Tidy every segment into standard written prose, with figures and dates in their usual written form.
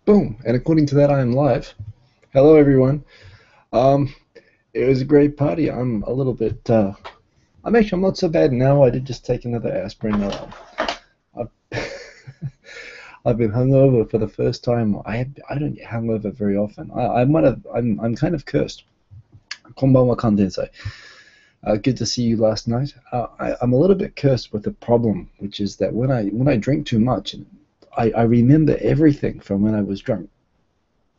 Boom, and according to that, I am live. Hello, everyone. It was a great party. I'm a little bit, I'm not so bad now. I did just take another aspirin. I've, I've been hungover for the first time. I don't get hungover very often. I'm kind of cursed. Konbanwa kandensai. Good to see you last night. I'm a little bit cursed with a problem, which is that when I drink too much, I remember everything from when I was drunk.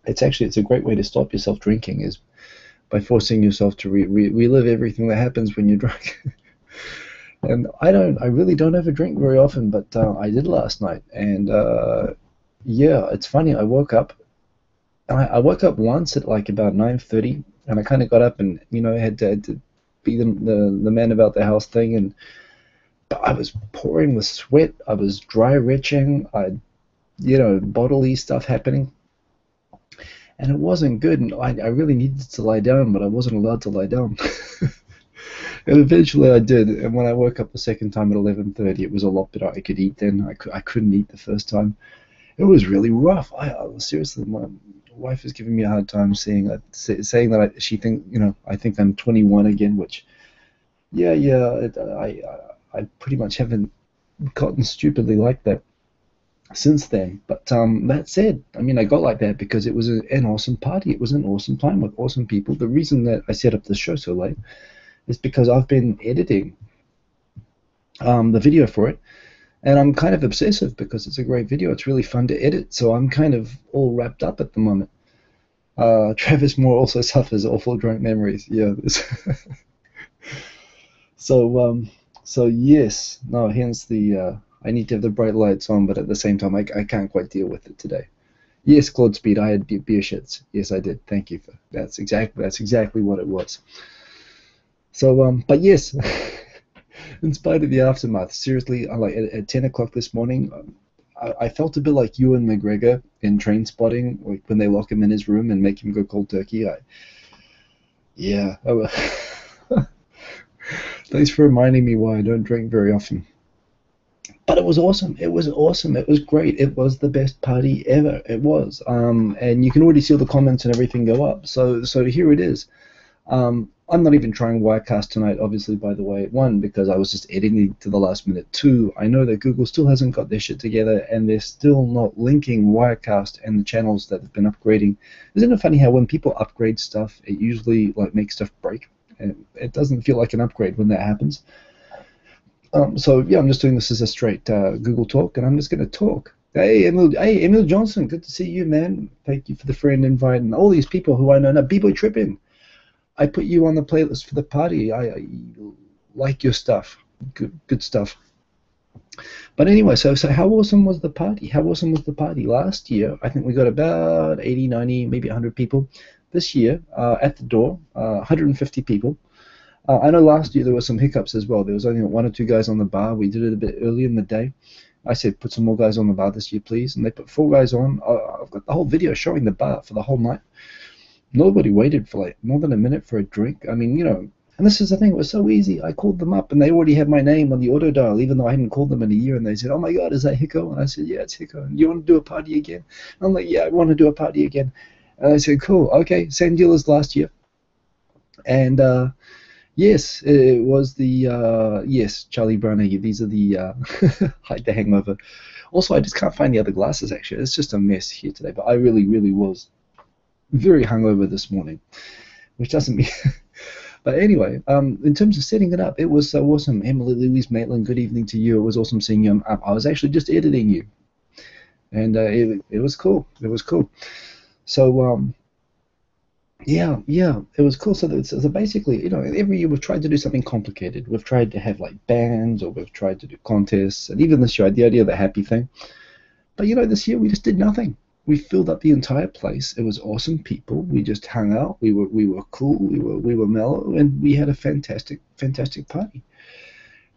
It's a great way to stop yourself drinking is by forcing yourself to relive everything that happens when you're drunk. And I really don't ever drink very often, but I did last night. And yeah, it's funny. I woke up. I woke up once at like about 9:30, and I kind of got up and had to be the man about the house thing, and I was pouring with sweat. I was dry retching. Bodily stuff happening, and it wasn't good. And I really needed to lie down, but I wasn't allowed to lie down. And eventually I did. And when I woke up the second time at 11:30, it was a lot better. I could eat then. I couldn't eat the first time. It was really rough. Seriously, my wife is giving me a hard time saying that I think I'm 21 again, which I pretty much haven't gotten stupidly like that since then. But that said, I got like that because it was an awesome party. It was an awesome time with awesome people. The reason that I set up the show so late is because I've been editing the video for it, and I'm kind of obsessive because it's a great video. It's really fun to edit, so I'm kind of all wrapped up at the moment. Travis Moore also suffers awful drunk memories. Yeah. So yes, no. Hence the I need to have the bright lights on, but at the same time, I can't quite deal with it today. Yes, Claude Speed, I had beer shits. Yes, I did. Thank you for that's exactly what it was. So but yes, in spite of the aftermath, seriously, at 10 o'clock this morning, I felt a bit like Ewan McGregor in Trainspotting, like when they lock him in his room and make him go cold turkey. Thanks for reminding me why I don't drink very often. But it was awesome. It was awesome. It was great. It was the best party ever. It was. And you can already see all the comments and everything go up. So here it is. I'm not even trying Wirecast tonight, obviously, by the way. One, because I was just editing to the last minute. Two, I know that Google still hasn't got their shit together, and they're still not linking Wirecast and the channels that have been upgrading. Isn't it funny how when people upgrade stuff, it usually makes stuff break? And it doesn't feel like an upgrade when that happens. So yeah, I'm just doing this as a straight Google talk, and I'm just going to talk. Hey, Emil Johnson, good to see you, man. Thank you for the friend invite, and all these people who I know now. B-Boy Trippin', I put you on the playlist for the party. I like your stuff. Good stuff. But anyway, so how awesome was the party? How awesome was the party? Last year, I think we got about 80, 90, maybe 100 people. This year, at the door, 150 people. I know last year there were some hiccups as well. There was only one or two guys on the bar. We did it a bit early in the day. I said, put some more guys on the bar this year, please. And they put 4 guys on. I've got the whole video showing the bar for the whole night. Nobody waited for more than a minute for a drink. And this is the thing. It was so easy. I called them up, and they already had my name on the auto dial, even though I hadn't called them in a year. And they said, oh, my God, is that Hiko? And I said, yeah, it's Hiko. And you want to do a party again? And I'm like, yeah, I want to do a party again. And I said, cool. Okay, same deal as last year. And yes, it was the yes, Charlie Brown. These are the hide the hangover. Also, I just can't find the other glasses. Actually, it's just a mess here today. But I really, really was very hungover this morning, which doesn't mean. But anyway, in terms of setting it up, it was so awesome. Emily Louise Maitland, good evening to you. It was awesome seeing you. I was actually just editing you, and it was cool. It was cool. So yeah, it was cool. So basically, every year we've tried to do something complicated. We've tried to have bands, or we've tried to do contests, and even this year, the idea of the happy thing. But this year we just did nothing. We filled up the entire place. It was awesome people. We just hung out. We were cool. We were mellow, and we had a fantastic party.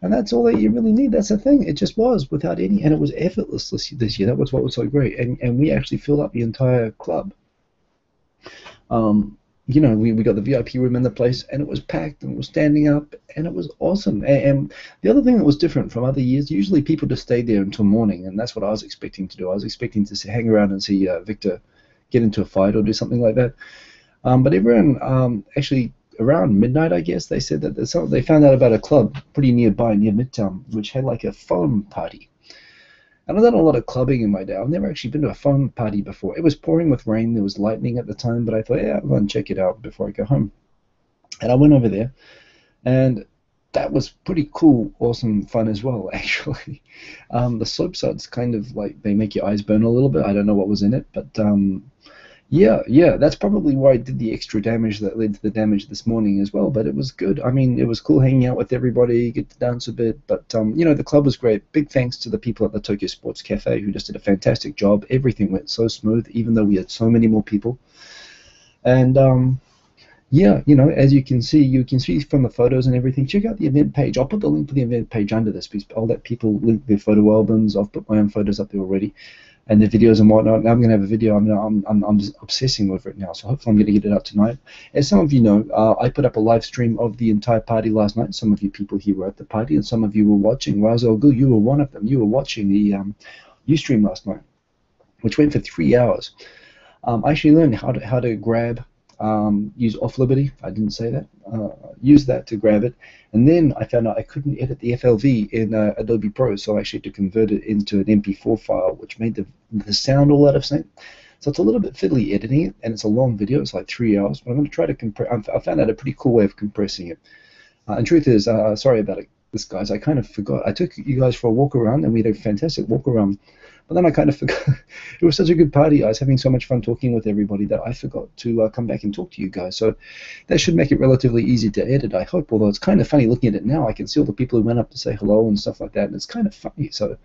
And that's all that you really need. That's the thing. It just was without any, and it was effortless this year. That was what was so great. And we actually filled up the entire club. we got the VIP room in the place, and it was packed, and it was standing up, and it was awesome. And the other thing that was different from other years, usually people just stayed there until morning, and that's what I was expecting to do. I was expecting to hang around and see Victor get into a fight or do something like that. But everyone actually around midnight, I guess, they said that they found out about a club pretty nearby, near Midtown, which had like a foam party. And I've done a lot of clubbing in my day. I've never actually been to a foam party before. It was pouring with rain. There was lightning at the time, but I thought, yeah, I'll go and check it out before I go home. And I went over there, and that was pretty cool, awesome fun as well, actually. The soap suds kind of like, they make your eyes burn a little bit. I don't know what was in it, but yeah, that's probably why I did the extra damage that led to the damage this morning as well, but it was good. I mean, it was cool hanging out with everybody, get to dance a bit, but, the club was great. Big thanks to the people at the Tokyo Sports Cafe who just did a fantastic job. Everything went so smooth, even though we had so many more people. And, yeah, as you can see from the photos and everything. Check out the event page. I'll put the link to the event page under this piece. I'll let people link their photo albums. I've put my own photos up there already, and the videos and whatnot. Now I'm gonna have a video. I'm just obsessing over it now. So hopefully I'm gonna get it out tonight. As some of you know, I put up a live stream of the entire party last night. Some of you people here were at the party, and some of you were watching. Razel Gul, you were one of them. You were watching the Ustream last night, which went for 3 hours. I actually learned how to grab. Use Off Liberty, I didn't say that, use that to grab it, and then I found out I couldn't edit the FLV in Adobe Pro, so I actually had to convert it into an MP4 file, which made the sound all out of sync. So it's a little bit fiddly editing it, and it's a long video, it's like 3 hours, but I'm going to try to compress. I found out a pretty cool way of compressing it. And truth is, sorry about this, guys, I kind of forgot. I took you guys for a walk around, and we had a fantastic walk around. But then I kind of forgot. It was such a good party. I was having so much fun talking with everybody that I forgot to come back and talk to you guys. So that should make it relatively easy to edit, I hope. Although it's kind of funny looking at it now. I can see all the people who went up to say hello and stuff like that, and it's kind of funny. So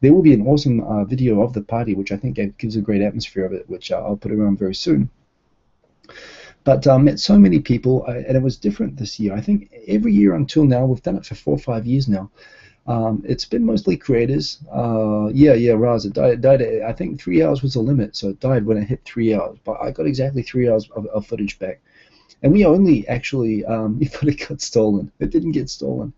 there will be an awesome video of the party, which I think gives a great atmosphere of it, which I'll put around very soon. But met so many people, and it was different this year. I think every year until now, we've done it for 4 or 5 years now. It's been mostly creators. Raz, it died. I think 3 hours was the limit, so it died when it hit 3 hours. But I got exactly 3 hours of footage back, and we only actually thought it got stolen. It didn't get stolen,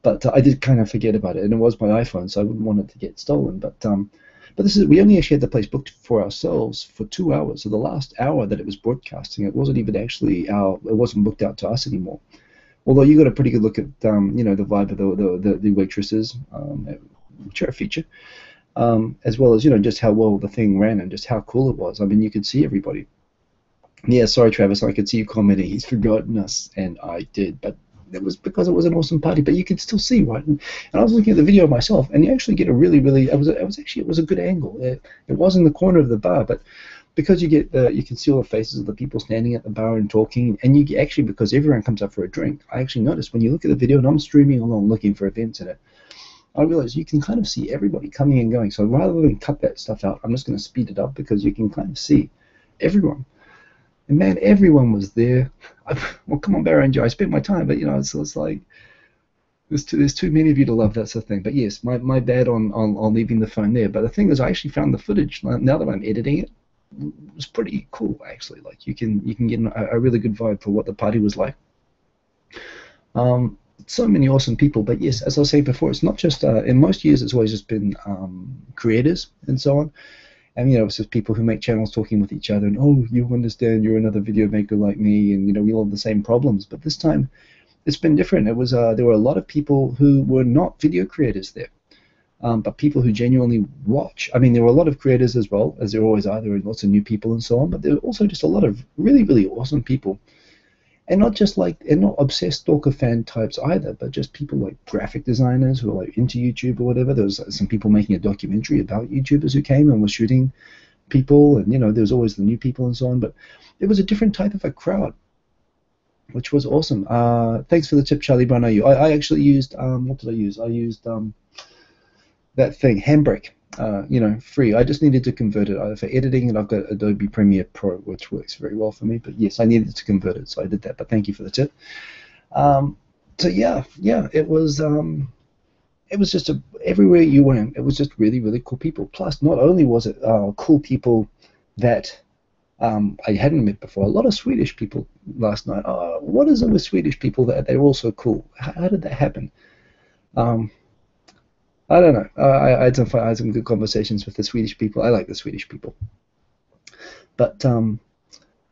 but I did kind of forget about it, and it was my iPhone, so I wouldn't want it to get stolen. But we only actually had the place booked for ourselves for 2 hours. So the last hour that it was broadcasting, it wasn't even actually it wasn't booked out to us anymore. Although you got a pretty good look at the vibe of the waitresses, which are a feature, as well as just how well the thing ran and just how cool it was. I mean, you could see everybody. Yeah, sorry, Travis, I could see you commenting. He's forgotten us, and I did, but it was because it was an awesome party. But you could still see, right? And I was looking at the video myself, and you actually get a really it was a good angle. It was in the corner of the bar, but because you can see all the faces of the people standing at the bar and talking, and you actually, because everyone comes up for a drink, I actually noticed when you look at the video, and I'm streaming along looking for events in it, I realized you can kind of see everybody coming and going. So rather than cut that stuff out, I'm just going to speed it up because you can kind of see everyone. And man, everyone was there. Well, come on, Barry, I spent my time, but it's like there's too many of you to love that sort of thing. But yes, my bad on leaving the phone there. But the thing is, I actually found the footage now that I'm editing it. It was pretty cool, actually. Like you can get a really good vibe for what the party was like. So many awesome people, but yes, as I was saying before, it's not just in most years it's always just been creators and so on, and it's just people who make channels talking with each other, and oh, you understand, you're another video maker like me, and we all have the same problems. But this time it's been different. It was there were a lot of people who were not video creators there. But people who genuinely watch. I mean, there were a lot of creators as well, as there always are. There were lots of new people and so on, but there were also just a lot of really, really awesome people. And not just and not obsessed stalker fan types either, but just people like graphic designers who are like into YouTube or whatever. There was some people making a documentary about YouTubers who came and were shooting people, and there was always the new people and so on, but it was a different type of a crowd, which was awesome. Thanks for the tip, Charlie Brown. I actually used, what did I use? I used that thing, Handbrake, free. I just needed to convert it. For editing, and I've got Adobe Premiere Pro, which works very well for me. But yes, I needed to convert it, so I did that. But thank you for the tip. So yeah, it was just everywhere you went, it was just really, really cool people. Plus, not only was it cool people that I hadn't met before. A lot of Swedish people last night. What is it with Swedish people that they're all so cool? How did that happen? I don't know. I had some good conversations with the Swedish people. I like the Swedish people. But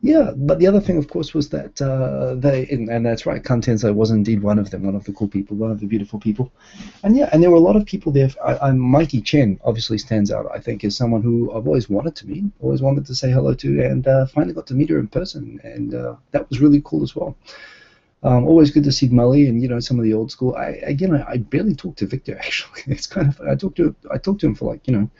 yeah, but the other thing, of course, was that and that's right, Kantensa was indeed one of them, one of the cool people, one of the beautiful people. And yeah, and there were a lot of people there. Mikey Chen obviously stands out, I think, as someone who I've always wanted to meet, always wanted to say hello to, and finally got to meet her in person, and that was really cool as well. Always good to see Mully and, you know, some of the old school. I barely talked to Victor, actually. It's kind of, I talked to him for, like, you know,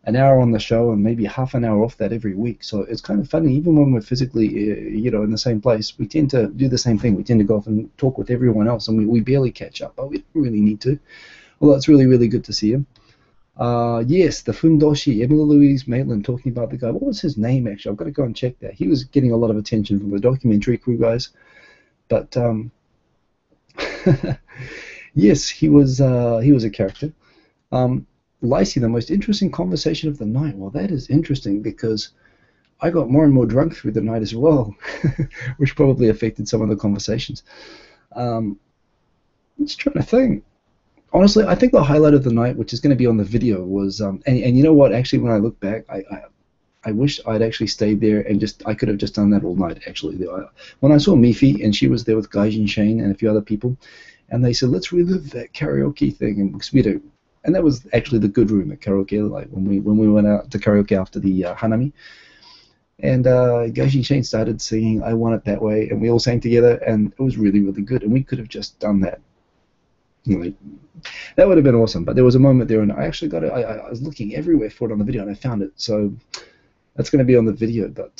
an hour on the show and maybe half an hour off that every week. So it's kind of funny, even when we're physically, you know, in the same place, we tend to do the same thing. We tend to go off and talk with everyone else, and we barely catch up, but we don't really need to. Although it's really, really good to see him. Yes, the Fundoshi, Emily Louise Maitland, talking about the guy. What was his name, actually? I've got to go and check that. He was getting a lot of attention from the documentary crew guys. But yes, he was a character. Lacey, the most interesting conversation of the night. Well, that is interesting because I got more and more drunk through the night as well, which probably affected some of the conversations. I'm just trying to think. Honestly, I think the highlight of the night, which is going to be on the video, was and you know what? Actually, when I look back, I wish I'd actually stayed there and I could have just done that all night, actually. When I saw Mifi, and she was there with Gaijin Shane and a few other people, and they said, let's relive that karaoke thing, and that was actually the good room at karaoke, like when we went out to karaoke after the Hanami. And Gaijin Shane started singing I Want It That Way, and we all sang together, and it was really, really good, and we could have just done that. You know, that would have been awesome, but there was a moment there, and I actually got it. I was looking everywhere for it on the video, and I found it, so that's going to be on the video, but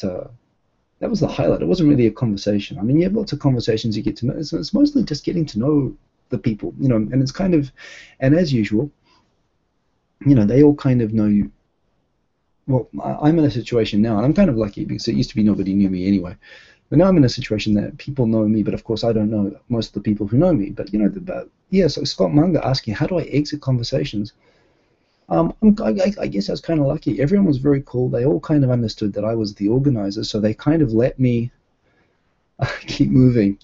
that was the highlight. It wasn't really a conversation. I mean, you have lots of conversations you get to know. It's mostly just getting to know the people, you know, and it's kind of, and as usual, you know, they all kind of know you. Well, I'm in a situation now, and I'm kind of lucky because it used to be nobody knew me anyway. But now I'm in a situation that people know me, but of course I don't know most of the people who know me. But, you know, yeah, so Scott Munger asking, how do I exit conversations? I guess I was kind of lucky. Everyone was very cool. They all kind of understood that I was the organizer, so they kind of let me keep moving.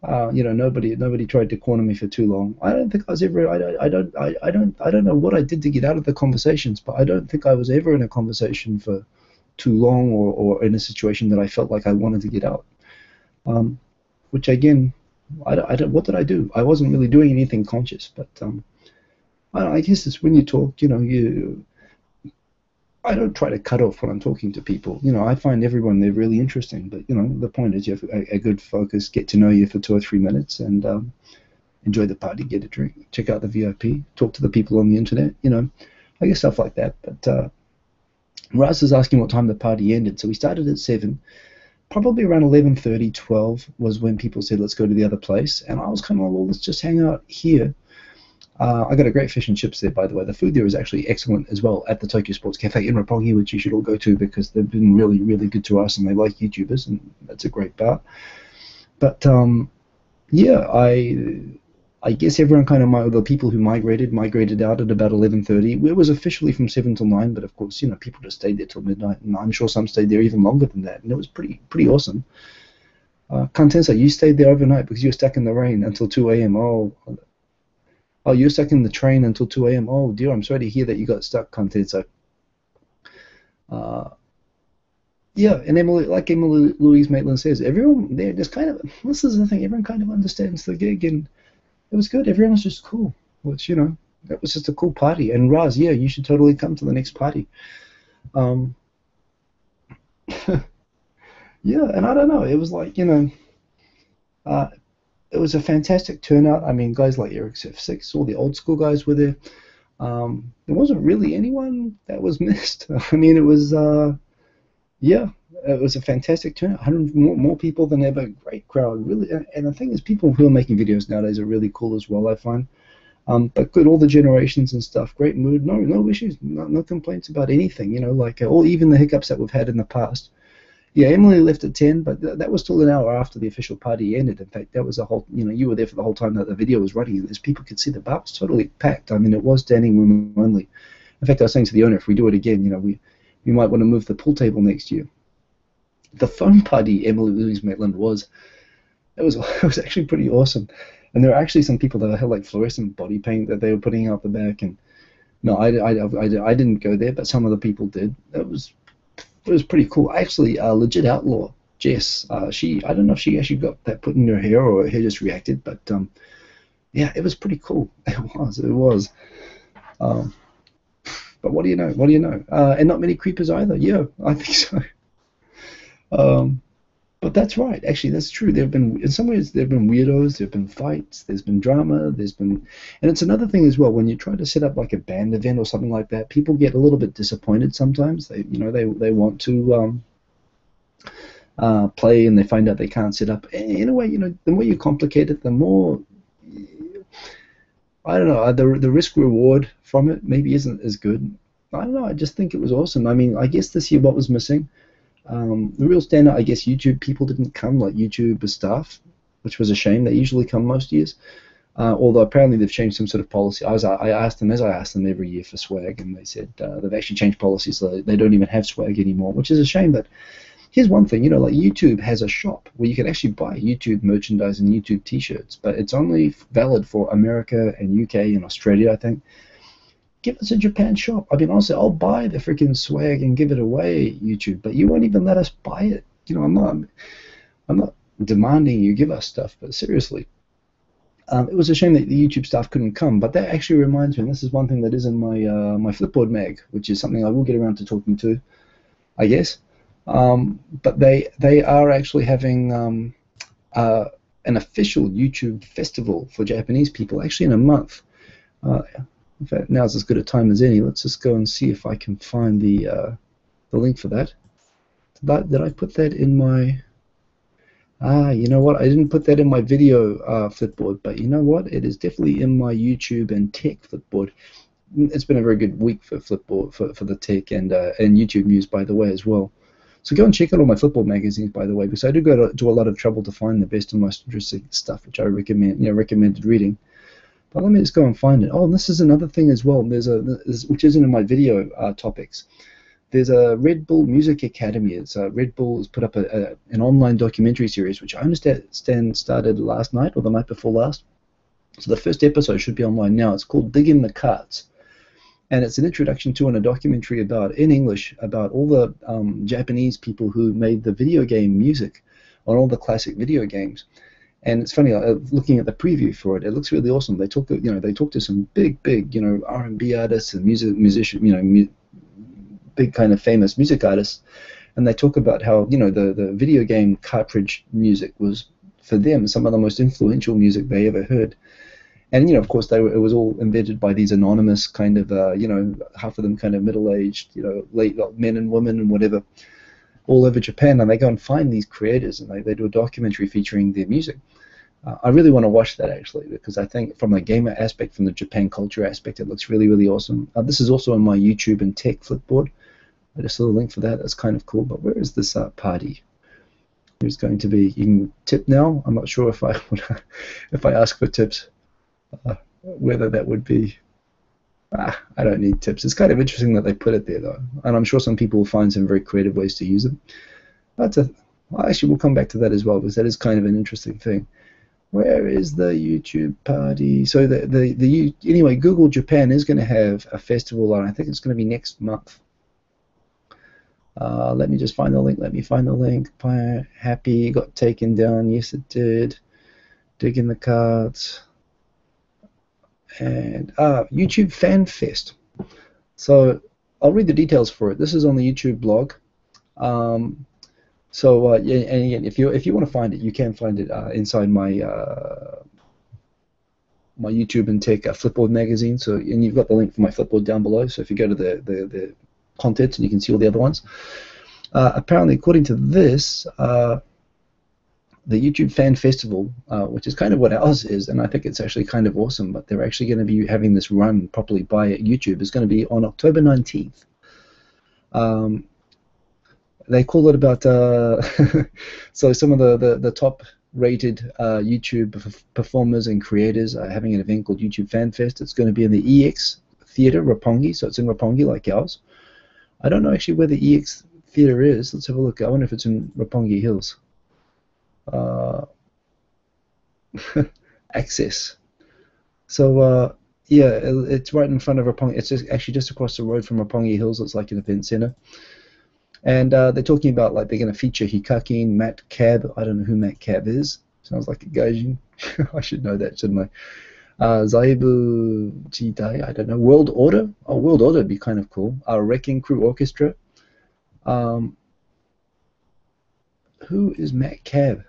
You know, nobody tried to corner me for too long. I don't think I was ever. I don't know what I did to get out of the conversations, but I don't think I was ever in a conversation for too long or in a situation that I felt like I wanted to get out. Which again, what did I do? I wasn't really doing anything conscious, but I guess it's when you talk, you know, I don't try to cut off when I'm talking to people. You know, I find everyone there really interesting, but, you know, the point is you have a good focus, get to know you for 2 or 3 minutes, and enjoy the party, get a drink, check out the VIP, talk to the people on the internet, you know, I guess stuff like that. But Raz is asking what time the party ended. So we started at 7. Probably around 11:30, 12 was when people said, let's go to the other place. And I was kind of like, well, let's just hang out here. I got a great fish and chips there, by the way. The food there is actually excellent as well at the Tokyo Sports Cafe in Roppongi, which you should all go to because they've been really, really good to us and they like YouTubers, and that's a great bar. But yeah, I guess everyone kind of, the people who migrated out at about 11:30. It was officially from 7 till 9, but of course, you know, people just stayed there till midnight, and I'm sure some stayed there even longer than that, and it was pretty awesome. Kantensa, you stayed there overnight because you were stuck in the rain until 2 a.m. Oh, you're stuck in the train until 2 a.m. Oh, dear, I'm sorry to hear that you got stuck, Kantensa. Yeah, and Emily Louise Maitland says, everyone there just kind of, this is the thing, everyone kind of understands the gig, and it was good. Everyone was just cool, which, you know, that was just a cool party. And Raz, yeah, you should totally come to the next party. Yeah, and I don't know, it was like, you know, it was a fantastic turnout. I mean, guys like Eric F6, all the old school guys were there. There wasn't really anyone that was missed. I mean, it was, yeah, it was a fantastic turnout. 100 more people than ever. Great crowd, really. And the thing is, people who are making videos nowadays are really cool as well, I find. But good, all the generations and stuff. Great mood. No issues. No complaints about anything. You know, like or even the hiccups that we've had in the past. Yeah, Emily left at 10, but that was still an hour after the official party ended. In fact, that was a whole, you know, you were there for the whole time that the video was running, and as people could see, the bar was totally packed. I mean, it was standing room only. In fact, I was saying to the owner, if we do it again, you know, we might want to move the pool table next year. the foam party Emily Louise Maitland was, it was actually pretty awesome. And there were actually some people that had like fluorescent body paint that they were putting out the back. And no, I didn't go there, but some of the people did. It was pretty cool. Actually, Legit Outlaw Jess, I don't know if she actually got that put in her hair or her hair just reacted, but yeah, it was pretty cool. It was. But what do you know? And not many creepers either. Yeah, I think so. But that's right. Actually, that's true. In some ways, there have been weirdos. There have been fights. There's been drama. And it's another thing as well. When you try to set up like a band event or something like that, people get a little bit disappointed sometimes. They want to play and they find out they can't set up. In a way, the more you complicate it, the more, I don't know, the risk reward from it maybe isn't as good. I don't know. I just think it was awesome. I mean, I guess this year what was missing. The real standout, I guess, YouTube people didn't come, like YouTube staff, which was a shame. They usually come most years, although apparently they've changed some sort of policy. I asked them, as I ask them every year for swag, and they said they've actually changed policies, so they don't even have swag anymore, which is a shame. But here's one thing, like YouTube has a shop where you can actually buy YouTube merchandise and YouTube T-shirts, but it's only valid for America and UK and Australia, I think. Give us a Japan shop. I mean, honestly, I'll buy the freaking swag and give it away, YouTube, but you won't even let us buy it. I'm not demanding you give us stuff, but seriously, it was a shame that the YouTube staff couldn't come. But that actually reminds me, and this is one thing that is in my Flipboard mag, which is something I will get around to talking to, I guess. But they are actually having an official YouTube festival for Japanese people, actually in a month. In fact, now's as good a time as any. Let's just go and see if I can find the link for that. Did I put that in my... you know what? I didn't put that in my video Flipboard, but you know what? It is definitely in my YouTube and tech Flipboard. It's been a very good week for Flipboard, for the tech and YouTube news, by the way, as well. So go and check out all my Flipboard magazines, by the way, because I do go to a lot of trouble to find the best and most interesting stuff, which I recommended reading. But let me just go and find it. Oh, and this is another thing as well. Which isn't in my video topics. There's a Red Bull Music Academy. Red Bull has put up an online documentary series, which I understand started last night or the night before last. So the first episode should be online now. It's called Dig in the Carts. And it's an introduction to and a documentary in English about all the Japanese people who made the video game music on all the classic video games. And it's funny, looking at the preview for it, it looks really awesome. They talk to some big, R&B artists and musicians, big kind of famous music artists, and they talk about how the video game cartridge music was for them some of the most influential music they ever heard. And of course, it was all invented by these anonymous kind of half of them kind of middle-aged late men and women and whatever, all over Japan, and they go and find these creators and they do a documentary featuring their music. I really want to watch that, actually, because I think from a gamer aspect, from the Japan culture aspect, it looks really, really awesome. This is also on my YouTube and tech Flipboard. I just saw the link for that. That's kind of cool. But where is this party? There's going to be... You can tip now. I'm not sure if I ask for tips, whether that would be... I don't need tips. It's kind of interesting that they put it there, though. And I'm sure some people will find some very creative ways to use them. Actually, we'll come back to that as well, because that is kind of an interesting thing. Where is the YouTube party? So anyway, Google Japan is going to have a festival on. I think it's going to be next month. Let me just find the link. Let me find the link. Happy got taken down. Yes, it did. Dig in the cards. And YouTube Fan Fest. So I'll read the details for it. This is on the YouTube blog. And again, if you want to find it, you can find it inside my my YouTube and Tech Flipboard magazine. So, and you've got the link for my Flipboard down below. So if you go to the contents, and you can see all the other ones. Apparently, according to this, the YouTube Fan Festival, which is kind of what ours is, and I think it's actually kind of awesome. But they're actually going to be having this run properly by YouTube. Is going to be on October 19th. They call it about so some of the top-rated YouTube performers and creators are having an event called YouTube Fan Fest. It's going to be in the EX Theatre, Roppongi, so it's in Roppongi like ours. I don't know actually where the EX theatre is. Let's have a look. I wonder if it's in Roppongi Hills. Access. So yeah, it's right in front of Roppongi. It's actually just across the road from Roppongi Hills. It's like an event center, and they're talking about like they're going to feature Hikakin, Matt Cab. I don't know who Matt Cab is. Sounds like a gaijin. I should know that, shouldn't I? Zaibu Jidai. I don't know. World Order. Oh, World Order would be kind of cool. Wrecking Crew Orchestra. Who is Matt Cab?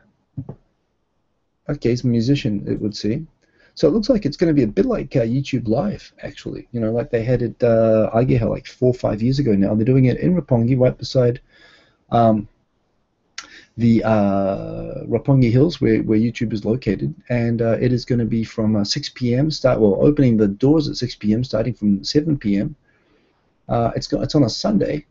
Okay, he's a musician, it would seem. So it looks like it's going to be a bit like YouTube Live, actually. You know, like they had it, Aigeha, like 4 or 5 years ago now. They're doing it in Roppongi, right beside the Roppongi Hills, where YouTube is located. And it is going to be from 6 p.m. Opening the doors at 6 p.m., starting from 7 p.m. It's on a Sunday.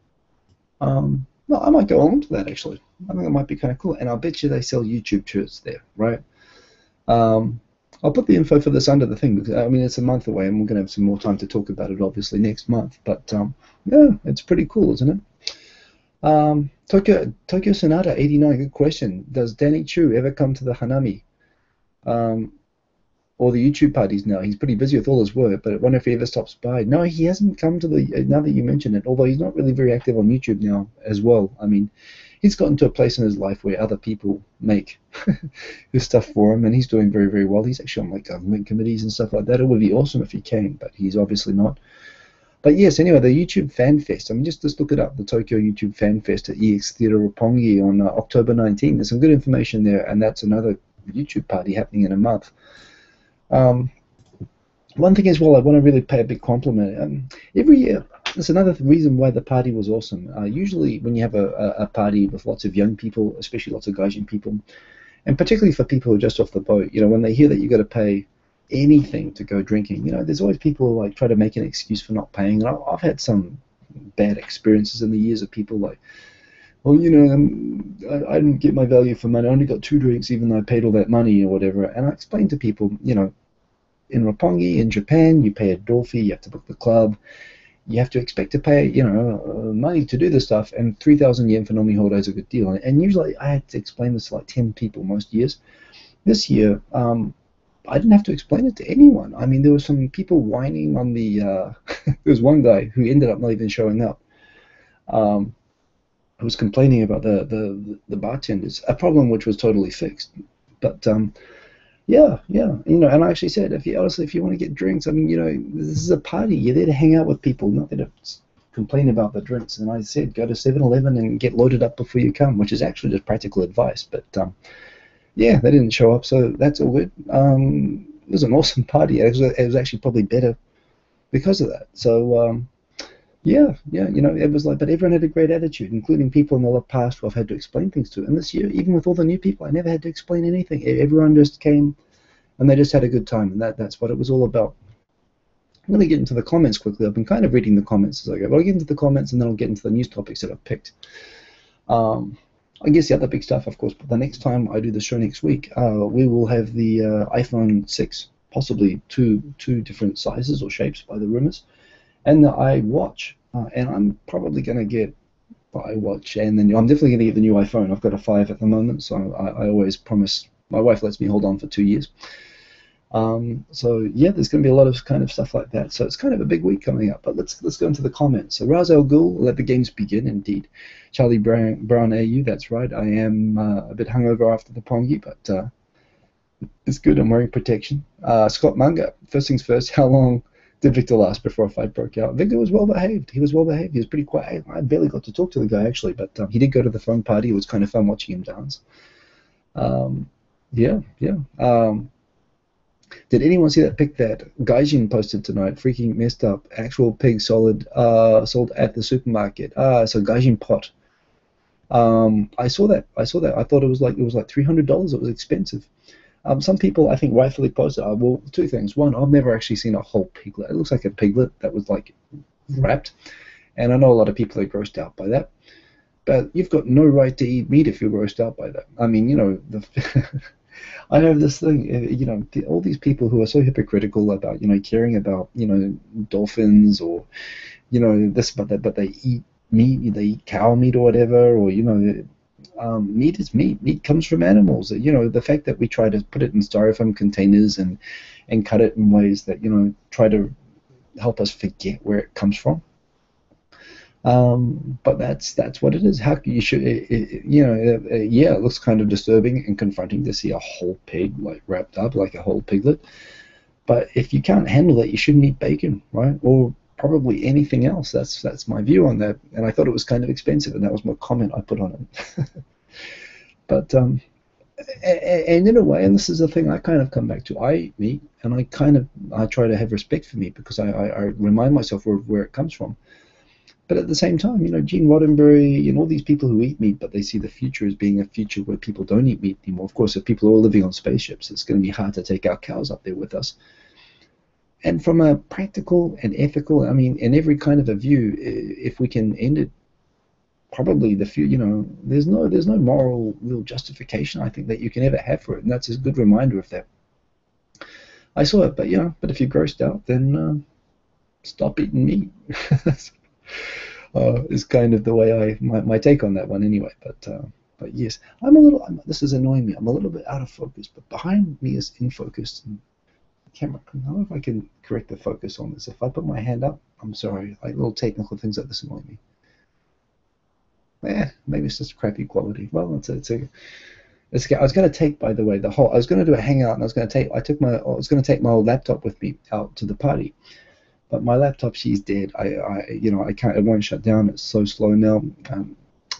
No, I might go along to that, actually. I think it might be kind of cool. And I'll bet you they sell YouTube shirts there, right? I'll put the info for this under the thing, because, I mean, it's a month away, and we're going to have some more time to talk about it, obviously, next month. But, yeah, it's pretty cool, isn't it? Tokyo Sonata 89, good question. Does Danny Chu ever come to the Hanami? Or the YouTube parties now? He's pretty busy with all his work, but I wonder if he ever stops by. No, he hasn't come to the, now that you mention it, although he's not really very active on YouTube now as well. I mean, he's gotten to a place in his life where other people make his stuff for him, and he's doing very, very well. He's actually on like government committees and stuff like that. It would be awesome if he came, but he's obviously not. But yes, anyway, the YouTube Fan Fest. I mean, just look it up, the Tokyo YouTube Fan Fest at EX Theatre Roppongi on October 19. There's some good information there, and that's another YouTube party happening in a month. One thing as well, I want to really pay a big compliment. Every year, that's another reason why the party was awesome. Usually when you have a party with lots of young people, especially lots of gaijin people, and particularly for people who are just off the boat, you know, when they hear that you've got to pay anything to go drinking, you know, there's always people who like try to make an excuse for not paying. And I've had some bad experiences in the years of people like, well, you know, I didn't get my value for money. I only got 2 drinks even though I paid all that money or whatever. And I explained to people, you know, in Roppongi, in Japan, you pay a door fee, you have to book the club, you have to expect to pay, you know, money to do this stuff, and 3,000 yen for Nomihodo is a good deal. And usually I had to explain this to like 10 people most years. This year, I didn't have to explain it to anyone. I mean, there were some people whining on the, there was one guy who ended up not even showing up. I was complaining about the bartenders, a problem which was totally fixed. But yeah, you know, and I actually said, if you want to get drinks, I mean, you know, this is a party. You're there to hang out with people, not there to complain about the drinks. And I said, go to 7-Eleven and get loaded up before you come, which is actually just practical advice. But yeah, they didn't show up, so that's all good. It was an awesome party. It was actually probably better because of that. So yeah, you know, it was like, but everyone had a great attitude, including people in the past who I've had to explain things to. And this year, even with all the new people, I never had to explain anything. Everyone just came, and they just had a good time, and that's what it was all about. I'm going to get into the comments quickly. I've been kind of reading the comments as I go, but I'll get into the comments, and then I'll get into the news topics that I've picked. I guess the other big stuff, of course, but the next time I do the show next week, we will have the iPhone 6, possibly two different sizes or shapes by the rumors, and the iWatch, and I'm probably going to get the iWatch, and then I'm definitely going to get the new iPhone. I've got a 5 at the moment, so I always promise, my wife lets me hold on for 2 years. So yeah, there's going to be a lot of kind of stuff like that. So it's kind of a big week coming up. But let's go into the comments. So Raz Al Ghul, let the games begin. Indeed, Charlie Brown AU. That's right. I am a bit hungover after the pongi, but it's good. I'm wearing protection. Scott Munger. First things first. How long did Victor last before a fight broke out? Victor was well behaved. He was well behaved. He was pretty quiet. I barely got to talk to the guy actually, but he did go to the phone party. It was kind of fun watching him dance. Yeah. Did anyone see that pic that Gaijin posted tonight? Freaking messed up. Actual pig sold at the supermarket. So Gaijin pot. I saw that. I thought it was like $300. It was expensive. Some people I think rightfully posted. Well, 2 things. One, I've never actually seen a whole piglet. It looks like a piglet that was like wrapped, and I know a lot of people are grossed out by that. But you've got no right to eat meat if you're grossed out by that. I mean, you know, I have this thing, you know, all these people who are so hypocritical about, you know, caring about, you know, dolphins or, you know, this, but that, but they eat meat, they eat cow meat or whatever, or meat is meat. Meat comes from animals. The fact that we try to put it in styrofoam containers and cut it in ways that try to help us forget where it comes from. But that's what it is. How you should, yeah, it looks kind of disturbing and confronting to see a whole pig like wrapped up like a whole piglet. But if you can't handle it, you shouldn't eat bacon, right? Or probably anything else. That's my view on that. And I thought it was kind of expensive, and that was my comment I put on it. But and in a way, and this is the thing I kind of come back to, I eat meat, and I try to have respect for meat because I remind myself where it comes from. But at the same time, Gene Roddenberry and all these people who eat meat, but they see the future as being a future where people don't eat meat anymore. Of course, if people are all living on spaceships, it's going to be hard to take our cows up there with us. And from a practical and ethical, in every kind of a view, if we can end it, probably there's no moral real justification, I think, that you can ever have for it. And that's a good reminder of that. I saw it, but if you're grossed out, then stop eating meat. Is kind of the way my take on that one anyway. But yes, this is annoying me. I'm a little bit out of focus, but behind me is in focus. And the camera, I don't know if I can correct the focus on this. If I put my hand up, I'm sorry. Like little technical things like this annoy me. Maybe it's just crappy quality. Well, I was going to take, by the way, I was going to do a hangout, and I was going to take my old laptop with me out to the party. But my laptop, she's dead. I can't. It won't shut down. It's so slow now.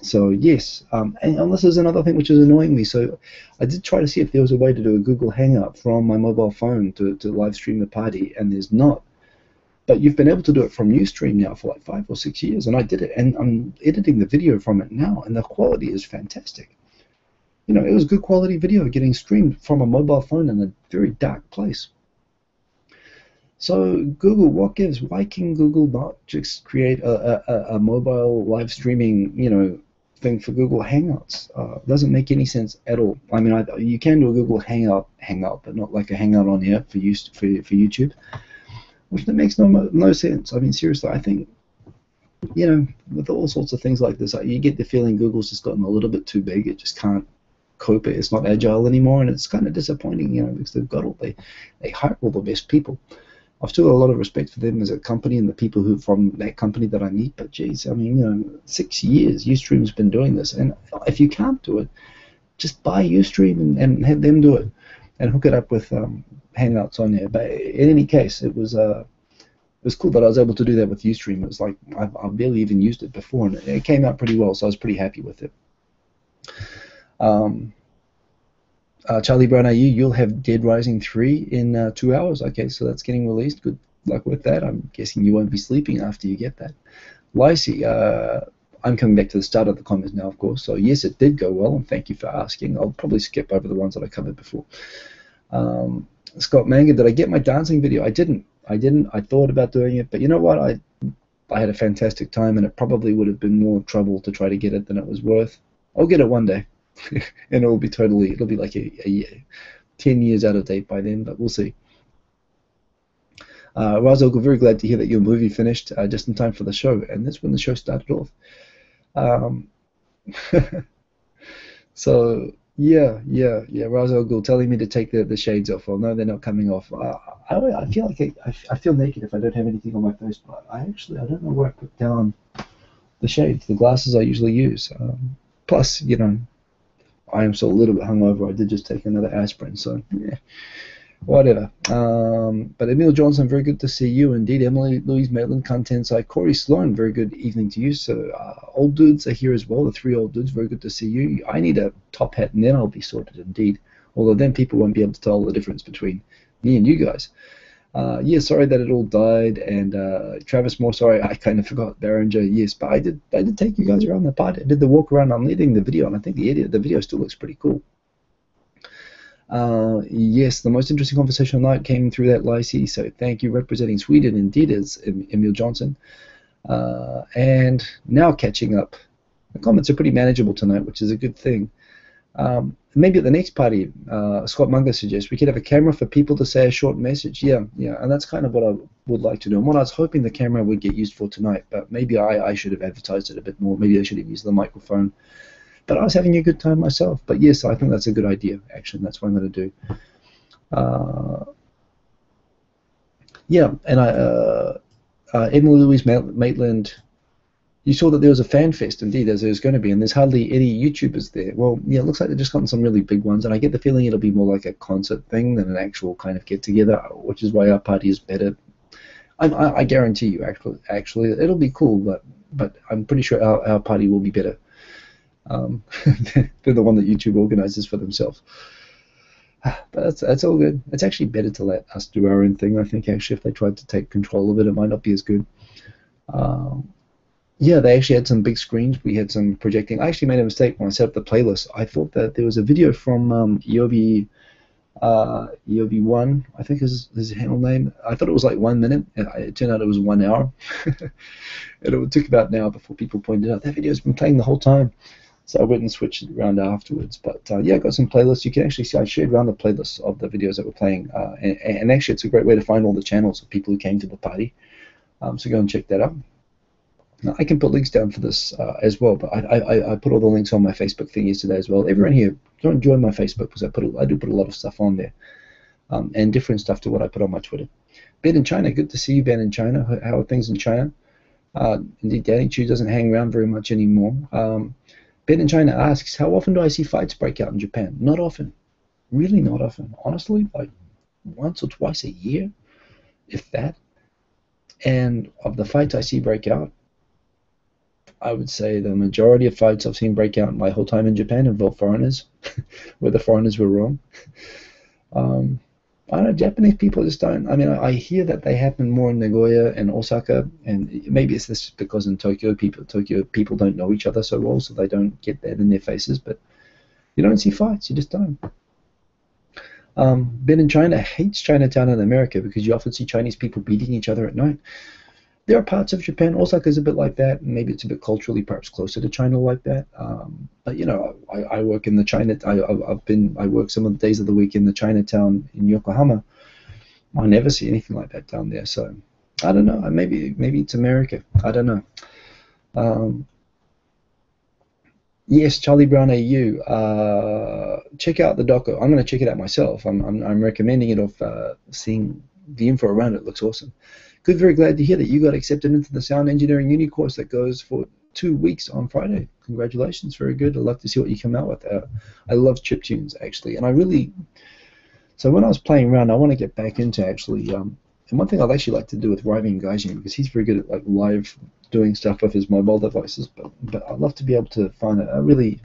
So yes. And this is another thing which is annoying me. So I did try to see if there was a way to do a Google Hangout from my mobile phone to live stream the party, and there's not. But you've been able to do it from Ustream now for like 5 or 6 years, and I did it, and I'm editing the video from it now, and the quality is fantastic. It was good quality video getting streamed from a mobile phone in a very dark place. So Google, what gives? Why can Google not just create a mobile live streaming, thing for Google Hangouts? Doesn't make any sense at all. You can do a Google Hangout, but not like a Hangout on here for YouTube, which makes no sense. Seriously, I think, with all sorts of things like this, you get the feeling Google's just gotten a little bit too big. It just can't cope. It's not agile anymore, and it's kind of disappointing, because they've got they hire all the best people. I've still got a lot of respect for them as a company and the people who from that company that I meet. But geez, 6 years Ustream's been doing this, and if you can't do it, just buy Ustream and have them do it, and hook it up with Hangouts on there. But in any case, it was cool that I was able to do that with Ustream. It was like I barely even used it before, and it came out pretty well, so I was pretty happy with it. Charlie Brown, you'll have Dead Rising 3 in 2 hours. Okay, so that's getting released. Good luck with that. I'm guessing you won't be sleeping after you get that. Lacey, I'm coming back to the start of the comments now, of course. So yes, it did go well, and thank you for asking. I'll probably skip over the ones that I covered before. Scott Manga, did I get my dancing video? I didn't. I thought about doing it, but you know what? I had a fantastic time, and it probably would have been more trouble to try to get it than it was worth. I'll get it one day. And it'll be like a year, 10 years out of date by then, but we'll see. Razel, very glad to hear that your movie finished just in time for the show, and that's when the show started off. So yeah, Razel telling me to take the shades off. Well, no, they're not coming off. I feel like I feel naked if I don't have anything on my face, but I don't know where I put down the shades, the glasses I usually use. Plus, I am still a little bit hungover. I did just take another aspirin, so yeah, whatever. But Emil Johnson, very good to see you. Indeed, Emily, Louise, Maitland, Contensai, Corey Sloan, very good evening to you. So old dudes are here as well. The 3 old dudes, very good to see you. I need a top hat, and then I'll be sorted indeed. Although then people won't be able to tell the difference between me and you guys. Yeah, sorry that it all died, and Travis Moore, sorry, I kind of forgot Barringer, yes, but I did take you guys around the party. I did the walk around. I'm editing the video, and I think the video still looks pretty cool. Yes, the most interesting conversation night came through that Lacey, so thank you, representing Sweden, indeed, as Emil Johnson. And now catching up. The comments are pretty manageable tonight, which is a good thing. Maybe at the next party, Scott Munger suggests we could have a camera for people to say a short message. Yeah, and that's kind of what I would like to do. And what I was hoping the camera would get used for tonight, but maybe I should have advertised it a bit more. Maybe I should have used the microphone. But I was having a good time myself. But yes, I think that's a good idea, actually. That's what I'm going to do. Yeah, and Emily Louise Maitland, you saw that there was a fan fest, indeed, as there's going to be, and there's hardly any YouTubers there. Well, yeah, it looks like they've just gotten some really big ones, and I get the feeling it'll be more like a concert thing than an actual kind of get-together, which is why our party is better. I guarantee you, actually, it'll be cool, but I'm pretty sure our party will be better than the one that YouTube organizes for themselves. But that's all good. It's actually better to let us do our own thing, I think, actually. If they tried to take control of it, it might not be as good. Yeah, they actually had some big screens. We had some projecting. I actually made a mistake when I set up the playlist. I thought that there was a video from Yobi1, I think is his handle name. I thought it was like 1 minute. It turned out it was 1 hour. And it took about an hour before people pointed out that video's been playing the whole time. So I went and switched it around afterwards. But yeah, I got some playlists. You can actually see I shared around the playlists of the videos that were playing. And actually, it's a great way to find all the channels of people who came to the party. So go and check that out. Now, I can put links down for this as well, but I put all the links on my Facebook thing yesterday as well. Everyone here, go and join my Facebook because I do put a lot of stuff on there, and different stuff to what I put on my Twitter. Ben in China, good to see you, Ben in China. How are things in China? Indeed, Danny Chu doesn't hang around very much anymore. Ben in China asks, how often do I see fights break out in Japan? Not often. Really not often. Honestly, like once or twice a year, if that. And of the fights I see break out, I would say the majority of fights I've seen break out in my whole time in Japan involve foreigners, where the foreigners were wrong. I don't know, Japanese people just don't. I mean, I hear that they happen more in Nagoya and Osaka, and maybe it's this because in Tokyo people don't know each other so well, so they don't get that in their faces. But you don't see fights, you just don't. Ben in China hates Chinatown in America because you often see Chinese people beating each other at night. There are parts of Japan, Osaka's a bit like that, and maybe it's a bit culturally perhaps closer to China like that. But you know, I work in the China. I work some of the days of the week in the Chinatown in Yokohama. I never see anything like that down there. So I don't know. Maybe it's America. I don't know. Yes, Charlie Brown AU. Check out the doco. I'm going to check it out myself. I'm recommending it of seeing the info around it. Looks awesome. Good, very glad to hear that you got accepted into the Sound Engineering Uni course that goes for 2 weeks on Friday. Congratulations, very good. I'd love to see what you come out with. I love chiptunes, actually, and so when I was playing around, I want to get back into actually, and one thing I'd actually like to do with Ryving Gaijin, because he's very good at like live doing stuff with his mobile devices, but I'd love to be able to find a really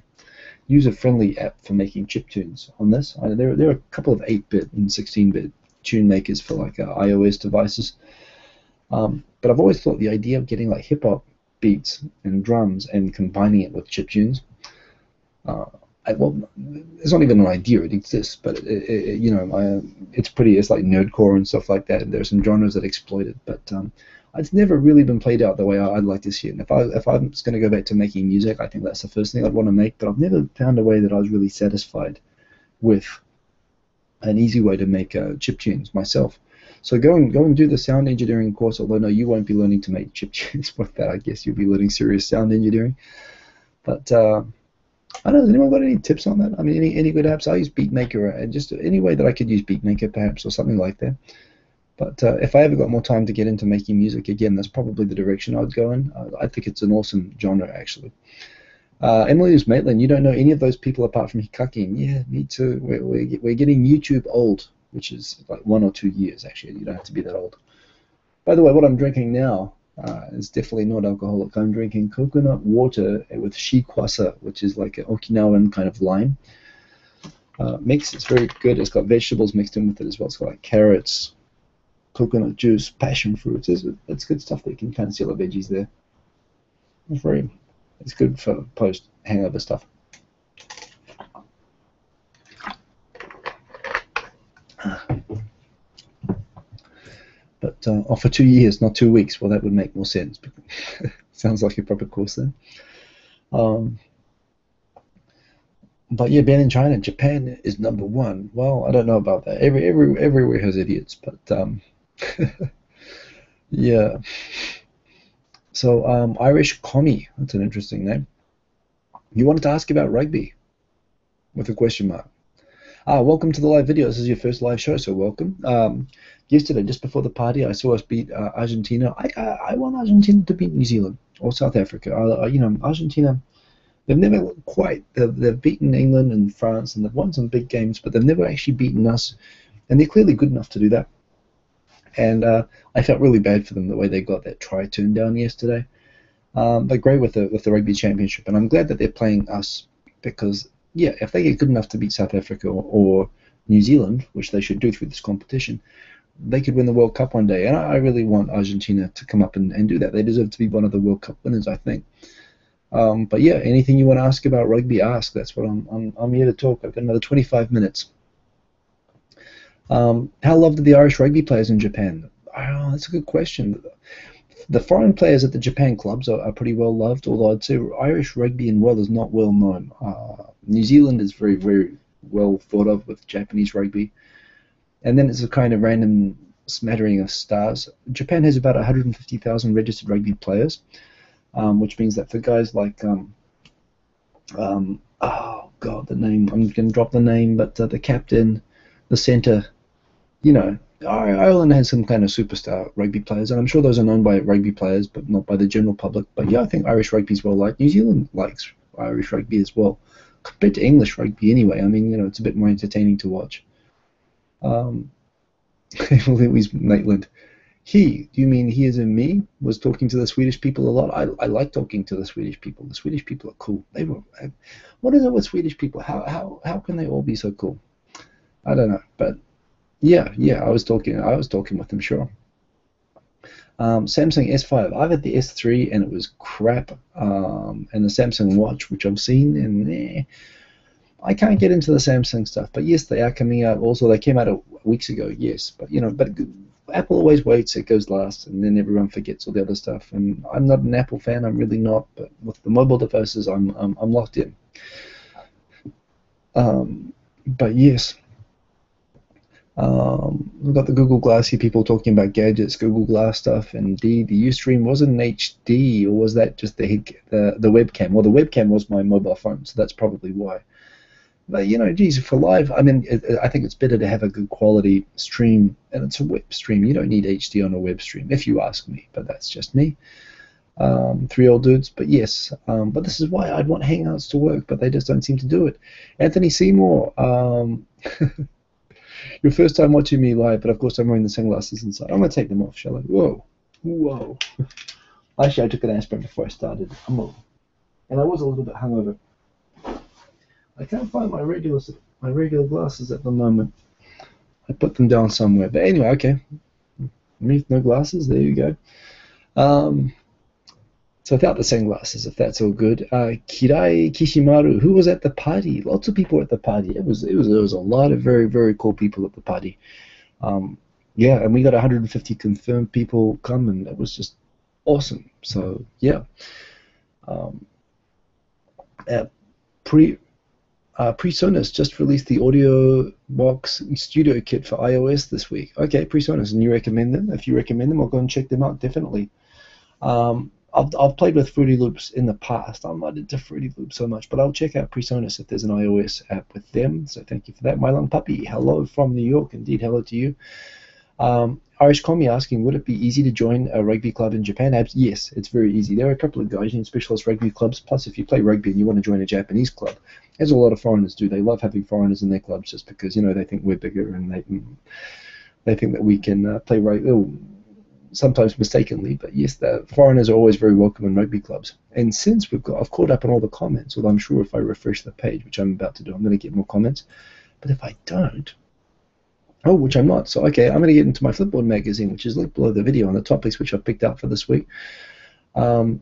user-friendly app for making chiptunes on this. There are a couple of 8-bit and 16-bit tune makers for like iOS devices. But I've always thought the idea of getting like hip-hop beats and drums and combining it with chiptunes, well, it's not even an idea, it exists, but it's like nerdcore and stuff like that, and there are some genres that exploit it, but it's never really been played out the way I'd like to see it. And if I'm just going to go back to making music, I think that's the first thing I'd want to make, but I've never found a way that I was really satisfied with an easy way to make chiptunes myself. So go and do the sound engineering course, although no, you won't be learning to make chiptunes with that. I guess you'll be learning serious sound engineering. But I don't know, has anyone got any tips on that? I mean, any good apps? I use Beatmaker, and just any way that I could use Beatmaker perhaps, or something like that. But if I ever got more time to get into making music again, that's probably the direction I'd go in. I think it's an awesome genre, actually. Emily's Maitland, you don't know any of those people apart from Hikakin. Yeah, me too. We're getting YouTube old, which is like 1 or 2 years, actually. You don't have to be that old. By the way, what I'm drinking now is definitely not alcoholic. I'm drinking coconut water with shikwasa, which is like an Okinawan kind of lime mix. It's very good. It's got vegetables mixed in with it as well. It's got like carrots, coconut juice, passion fruits. It's good stuff that you can kind of see all the veggies there. It's good for post-hangover stuff. But for 2 years, not 2 weeks. Well, that would make more sense. Sounds like a proper course then. But yeah, banned in China. Japan is #1. Well, I don't know about that. Everywhere has idiots, but yeah. So Irish Commie. That's an interesting name. You wanted to ask about rugby with a question mark. Welcome to the live video. This is your first live show, so welcome. Yesterday, just before the party, I saw us beat Argentina. I want Argentina to beat New Zealand or South Africa. Argentina. They've never quite. They've beaten England and France, and they've won some big games, but they've never actually beaten us. And they're clearly good enough to do that. And I felt really bad for them the way they got that try turned down yesterday. But great with the rugby championship, and I'm glad that they're playing us because yeah, if they get good enough to beat South Africa or New Zealand, which they should do through this competition, they could win the World Cup one day. And I really want Argentina to come up and do that. They deserve to be one of the World Cup winners, I think. But yeah, anything you want to ask about rugby, ask. That's what I'm here to talk. I've got another 25 minutes. How loved are the Irish rugby players in Japan? Oh, that's a good question. The foreign players at the Japan clubs are pretty well loved, although I'd say Irish rugby in well is not well known. New Zealand is very, very well thought of with Japanese rugby. And then it's a kind of random smattering of stars. Japan has about 150,000 registered rugby players, which means that for guys like, oh God, the name, I'm going to drop the name, but the captain, the centre, you know, Ireland has some kind of superstar rugby players, and I'm sure those are known by rugby players, but not by the general public. But yeah, I think Irish rugby is well liked. New Zealand likes Irish rugby as well, compared to English rugby anyway. I mean, you know, it's a bit more entertaining to watch. Louis Maitland. Do you mean he as in me, was talking to the Swedish people a lot? I like talking to the Swedish people. The Swedish people are cool. What is it with Swedish people? How can they all be so cool? I don't know, but yeah, I was talking with them, sure. Samsung S5. I've had the S3 and it was crap. And the Samsung Watch, which I've seen, and I can't get into the Samsung stuff. But yes, they are coming out. Also, they came out weeks ago. Yes, but you know, but Apple always waits. It goes last, and then everyone forgets all the other stuff. And I'm not an Apple fan. I'm really not. But with the mobile devices, I'm locked in. But yes. We've got the Google Glass here, people talking about gadgets, Google Glass stuff, and indeed the Ustream wasn't an HD, or was that just the webcam? Well, the webcam was my mobile phone, so that's probably why. But you know, geez, for live, I mean, I think it's better to have a good quality stream, and it's a web stream. You don't need HD on a web stream, if you ask me, but that's just me. 3 old dudes, but yes, but this is why I'd want Hangouts to work, but they just don't seem to do it. Anthony Seymour, your first time watching me live, but of course I'm wearing the sunglasses inside. I'm going to take them off, shall I? Whoa. Actually, I took an aspirin before I started. And I was a little bit hungover. I can't find my regular glasses at the moment. I put them down somewhere. But anyway, okay. Me, no glasses, there you go. So without the sunglasses, if that's all good. Kirai Kishimaru, who was at the party? Lots of people at the party. There was a lot of very, very cool people at the party. Yeah, and we got 150 confirmed people come, and it was just awesome. So yeah. PreSonus just released the Audio Box Studio Kit for iOS this week. Okay, PreSonus, and you recommend them? If you recommend them, I'll go and check them out, definitely. I've played with Fruity Loops in the past. I'm not into Fruity Loops so much, but I'll check out PreSonus if there's an iOS app with them. So thank you for that. My Long Puppy, hello from New York. Indeed, hello to you. Irish Commie asking, would it be easy to join a rugby club in Japan? Yes, it's very easy. There are a couple of Gaijin specialist rugby clubs. Plus, if you play rugby and you want to join a Japanese club, as a lot of foreigners do, they love having foreigners in their clubs just because, you know, they think we're bigger and they think that we can play rugby. Sometimes mistakenly, but yes, the foreigners are always very welcome in rugby clubs. And since I've caught up on all the comments, although I'm sure if I refresh the page, which I'm about to do, I'm going to get more comments. But if I don't, which I'm not, so okay, I'm going to get into my Flipboard magazine, which is linked below the video on the topics which I've picked out for this week. So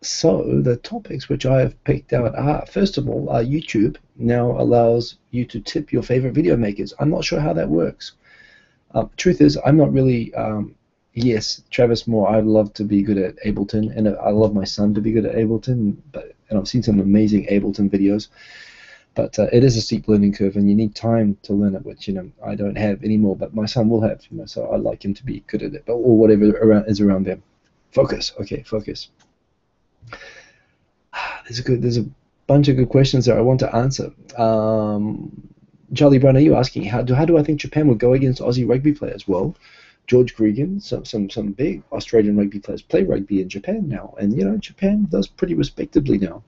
the topics which I have picked out are, first of all, YouTube now allows you to tip your favorite video makers. I'm not sure how that works. Truth is, I'm not really yes, Travis Moore. I'd love to be good at Ableton, and I love my son to be good at Ableton. And I've seen some amazing Ableton videos. But it is a steep learning curve, and you need time to learn it, which I don't have anymore. But my son will have, so I'd like him to be good at it, or whatever is around them. Focus, okay, focus. There's a bunch of good questions there I want to answer. Charlie Brown, are you asking how do I think Japan would go against Aussie rugby players? Well, George Gregan, some big Australian rugby players play rugby in Japan now, and Japan does pretty respectably now.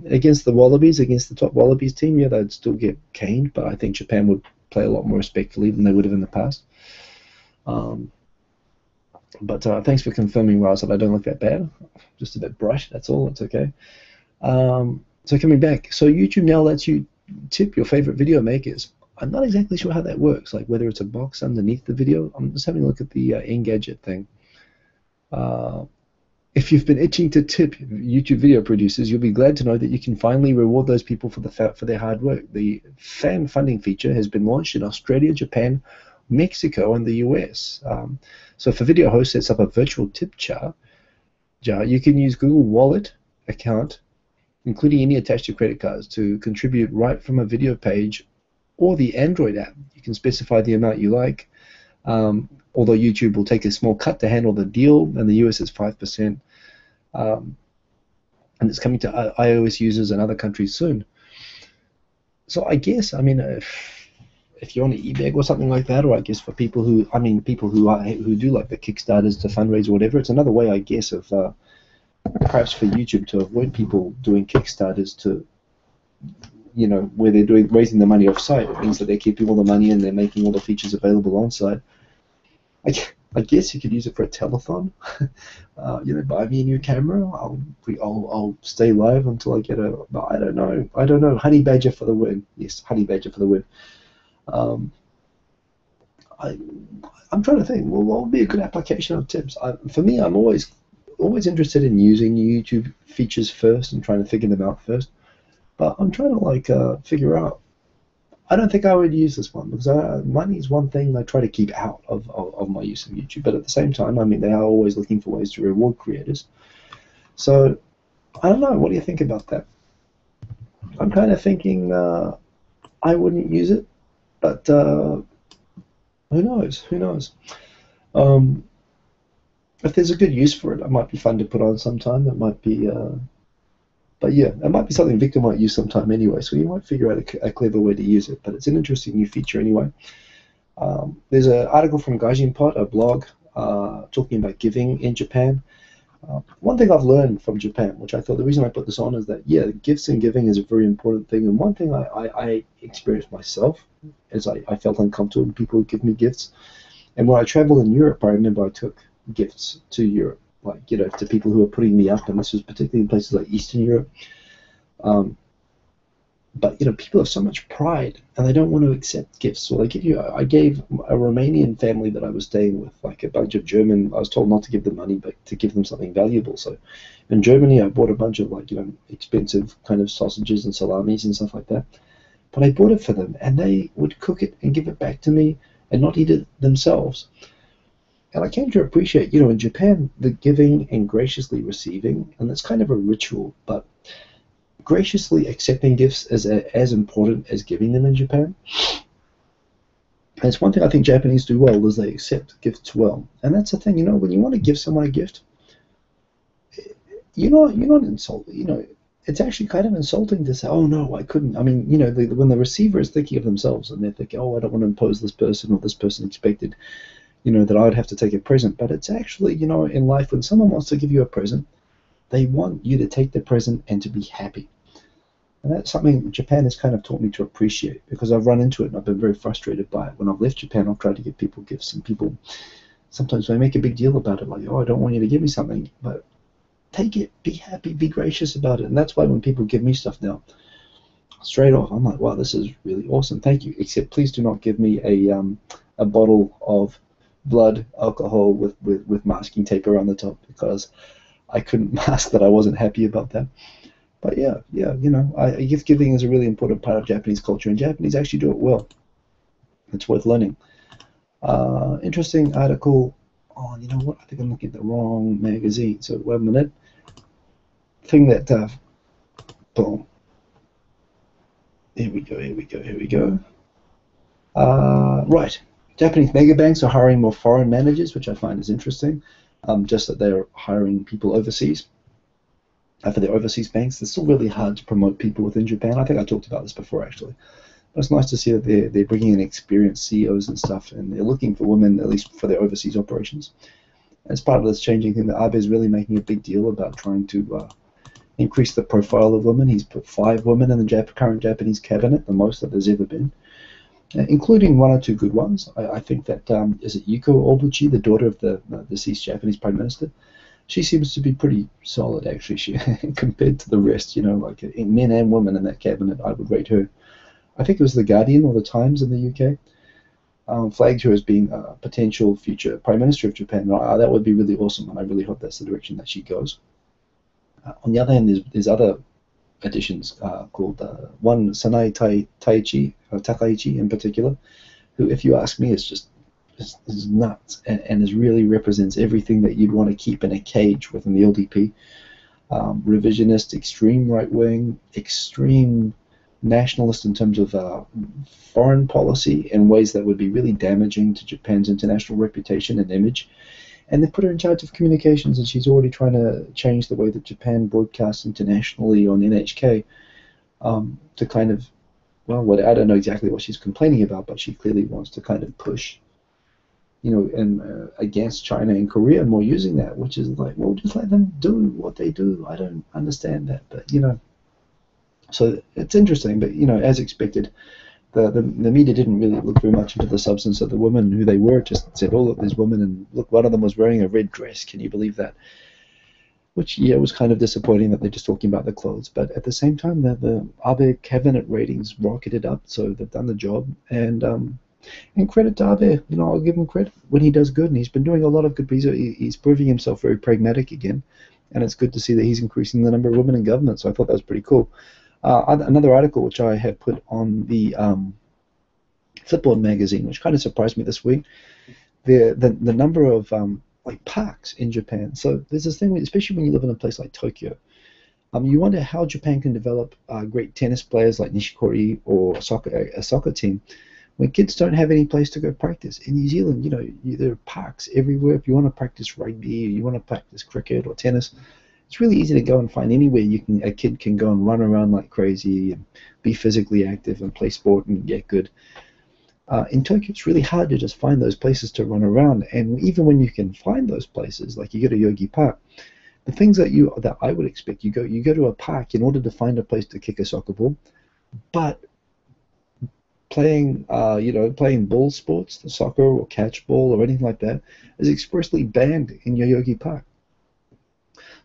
Against the Wallabies, against the top Wallabies team, yeah, they'd still get caned, but I think Japan would play a lot more respectfully than they would have in the past. But thanks for confirming, Raz, that I don't look that bad. Just a bit bright, that's all, it's okay. So coming back, so YouTube now lets you tip your favorite video makers. I'm not exactly sure how that works, like whether it's a box underneath the video. I'm just having a look at the Engadget thing. If you've been itching to tip YouTube video producers, you'll be glad to know that you can finally reward those people for their hard work. The fan funding feature has been launched in Australia, Japan, Mexico, and the US. So if a video host sets up a virtual tip jar, you can use Google Wallet account, including any attached to credit cards, to contribute right from a video page or the Android app. You can specify the amount you like. Although YouTube will take a small cut to handle the deal, and the US is 5%. And it's coming to iOS users in other countries soon. So I guess, if you're on eBay or something like that, or I guess for people who do like the Kickstarters to fundraise or whatever, it's another way, I guess, of perhaps for YouTube to avoid people doing Kickstarters to, where they're raising the money off site. It means that they're keeping all the money and they're making all the features available on site. I guess you could use it for a telethon. Buy me a new camera. I'll stay live until I get I don't know. Honey Badger for the win. Yes, Honey Badger for the win. I'm trying to think. Well, what would be a good application of tips? For me, I'm always interested in using YouTube features first and trying to figure them out first. But I'm trying to figure out. I don't think I would use this one because money is one thing I try to keep out of my use of YouTube. But at the same time, they are always looking for ways to reward creators. So I don't know. What do you think about that? I'm kind of thinking I wouldn't use it, but who knows? Who knows? If there's a good use for it, it might be fun to put on sometime. It might be. But yeah, it might be something Victor might use sometime anyway, so you might figure out a clever way to use it. But it's an interesting new feature anyway. There's an article from Gaijinpot, a blog, talking about giving in Japan. One thing I've learned from Japan, which I thought the reason I put this on is that, yeah, gifts and giving is a very important thing. And one thing I experienced myself is I felt uncomfortable when people would give me gifts. And when I traveled in Europe, I remember I took gifts to Europe. To people who are putting me up, and this was particularly in places like Eastern Europe. But people have so much pride, and they don't want to accept gifts. So I gave a Romanian family that I was staying with, a bunch of German. I was told not to give them money, but to give them something valuable. So in Germany, I bought a bunch of expensive kind of sausages and salamis and stuff like that. But I bought it for them, and they would cook it and give it back to me, and not eat it themselves. And I came to appreciate, in Japan, the giving and graciously receiving, and that's kind of a ritual, but graciously accepting gifts is as important as giving them in Japan. And it's one thing I think Japanese do well, is they accept gifts well. And that's the thing, when you want to give someone a gift, you're not insulted, it's actually kind of insulting to say, oh no, I couldn't. When the receiver is thinking of themselves and they're thinking, oh, I don't want to impose this person, or this person expected that I'd have to take a present. But it's actually, in life, when someone wants to give you a present, they want you to take the present and to be happy. And that's something Japan has kind of taught me to appreciate, because I've run into it and I've been very frustrated by it. When I've left Japan, I've tried to give people gifts, and people, sometimes they make a big deal about it, like, oh, I don't want you to give me something. But take it, be happy, be gracious about it. And that's why when people give me stuff now, straight off, I'm like, wow, this is really awesome, thank you. Except please do not give me a bottle of blood alcohol with masking tape around the top, because I couldn't mask that I wasn't happy about that. But yeah, gift giving is a really important part of Japanese culture, and Japanese actually do it well. It's worth learning. Interesting article on. You know what? I think I'm looking at the wrong magazine. So 1 minute. Thing that, boom. Here we go. Right. Japanese mega banks are hiring more foreign managers, which I find is interesting. Just that they're hiring people overseas. For their overseas banks, it's still really hard to promote people within Japan. I think I talked about this before, actually. But it's nice to see that they're bringing in experienced CEOs and stuff, and they're looking for women, at least for their overseas operations. As part of this changing thing, the Abe is really making a big deal about trying to increase the profile of women. He's put 5 women in the current Japanese cabinet, the most that there's ever been, including 1 or 2 good ones. I think that, is it Yuko Obuchi, the daughter of the deceased Japanese Prime Minister? She seems to be pretty solid, actually. She, compared to the rest, you know, like men and women in that cabinet, I would rate her. I think it was The Guardian or The Times in the UK flagged her as being a potential future Prime Minister of Japan. That would be really awesome, and I really hope that's the direction that she goes. On the other hand, there's other additions called one Sanai Takaichi in particular, who, if you ask me, is nuts and is really represents everything that you'd want to keep in a cage within the LDP. Revisionist, extreme right wing, extreme nationalist in terms of foreign policy in ways that would be really damaging to Japan's international reputation and image. And they put her in charge of communications, and she's already trying to change the way that Japan broadcasts internationally on NHK to kind of, well, I don't know exactly what she's complaining about, but she clearly wants to kind of push, you know, and against China and Korea more using that, which is like, well, just let them do what they do. I don't understand that, but, you know, so it's interesting, but, you know, as expected, the media didn't really look very much into the substance of the women, who they were. Just said, oh, look, there's women, and look, one of them was wearing a red dress. Can you believe that? Which, yeah, was kind of disappointing that they're just talking about the clothes. But at the same time, the Abe cabinet ratings rocketed up, so they've done the job. And credit to Abe, you know, I'll give him credit when he does good, and he's been doing a lot of good. He's proving himself very pragmatic again, and it's good to see that he's increasing the number of women in government. So I thought that was pretty cool. Another article which I have put on the Flipboard magazine, which kind of surprised me this week, the number of like parks in Japan. So there's this thing, especially when you live in a place like Tokyo, you wonder how Japan can develop great tennis players like Nishikori or a soccer team when kids don't have any place to go practice. In New Zealand, you know, there are parks everywhere. If you want to practice rugby, or you want to practice cricket or tennis, it's really easy to go and find anywhere a kid can go and run around like crazy and be physically active and play sport and get good. In Tokyo, it's really hard to just find those places to run around. And even when you can find those places, like you go to Yogi Park, the things that I would expect, you go to a park in order to find a place to kick a soccer ball, but playing ball sports, the soccer or catch ball or anything like that, is expressly banned in Yogi Park.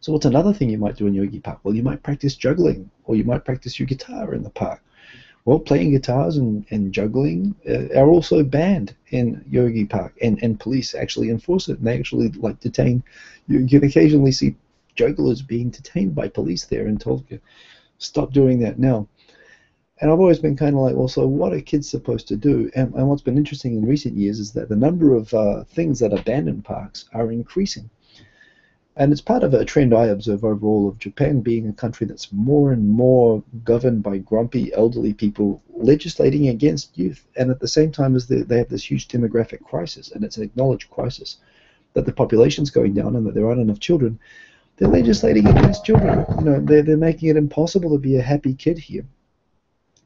So what's another thing you might do in Yogi Park? Well, you might practice juggling, or you might practice your guitar in the park. Well, playing guitars and juggling are also banned in Yogi Park, and police actually enforce it, and they actually like detain. You can occasionally see jugglers being detained by police there and told, stop doing that now. And I've always been kind of like, well, so what are kids supposed to do? And what's been interesting in recent years is that the number of things that are banned in parks are increasing. And it's part of a trend I observe overall of Japan being a country that's more and more governed by grumpy elderly people legislating against youth. And at the same time as they have this huge demographic crisis, and it's an acknowledged crisis, that the population's going down and that there aren't enough children, they're legislating against children. You know, they're making it impossible to be a happy kid here.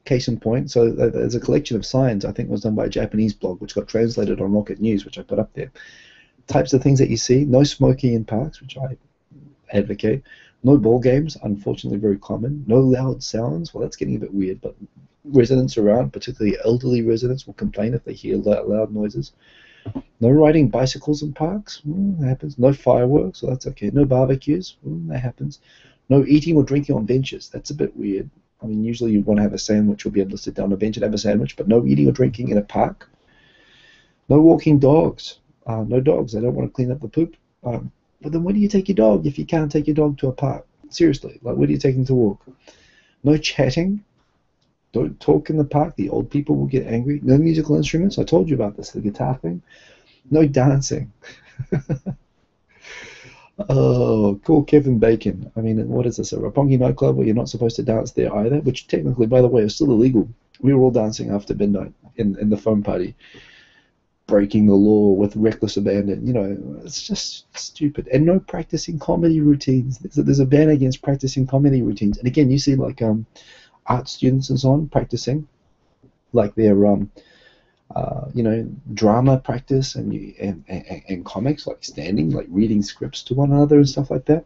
Case in point, so there's a collection of signs, I think it was done by a Japanese blog, which got translated on Rocket News, which I put up there. Types of things that you see: no smoking in parks, which I advocate; no ball games, unfortunately very common; no loud sounds, well, that's getting a bit weird, but residents around, particularly elderly residents, will complain if they hear loud noises. No riding bicycles in parks, that happens. No fireworks, well, that's okay. No barbecues, that happens. No eating or drinking on benches, that's a bit weird. I mean, usually you want to have a sandwich, you'll be able to sit down on a bench and have a sandwich, but no eating or drinking in a park. No walking dogs. No dogs, they don't want to clean up the poop. But then where do you take your dog if you can't take your dog to a park? Seriously, like, where do you take them to walk? No chatting. Don't talk in the park. The old people will get angry. No musical instruments. I told you about this, the guitar thing. No dancing. Oh, cool, Kevin Bacon. I mean, what is this, a Roppongi nightclub where you're not supposed to dance there either? Which technically, by the way, is still illegal. We were all dancing after midnight in the foam party, breaking the law with reckless abandon. You know, it's just stupid. And no practicing comedy routines. There's a ban against practicing comedy routines. And again, you see like art students and so on practicing, like their you know, drama practice and comics, like standing, like reading scripts to one another and stuff like that.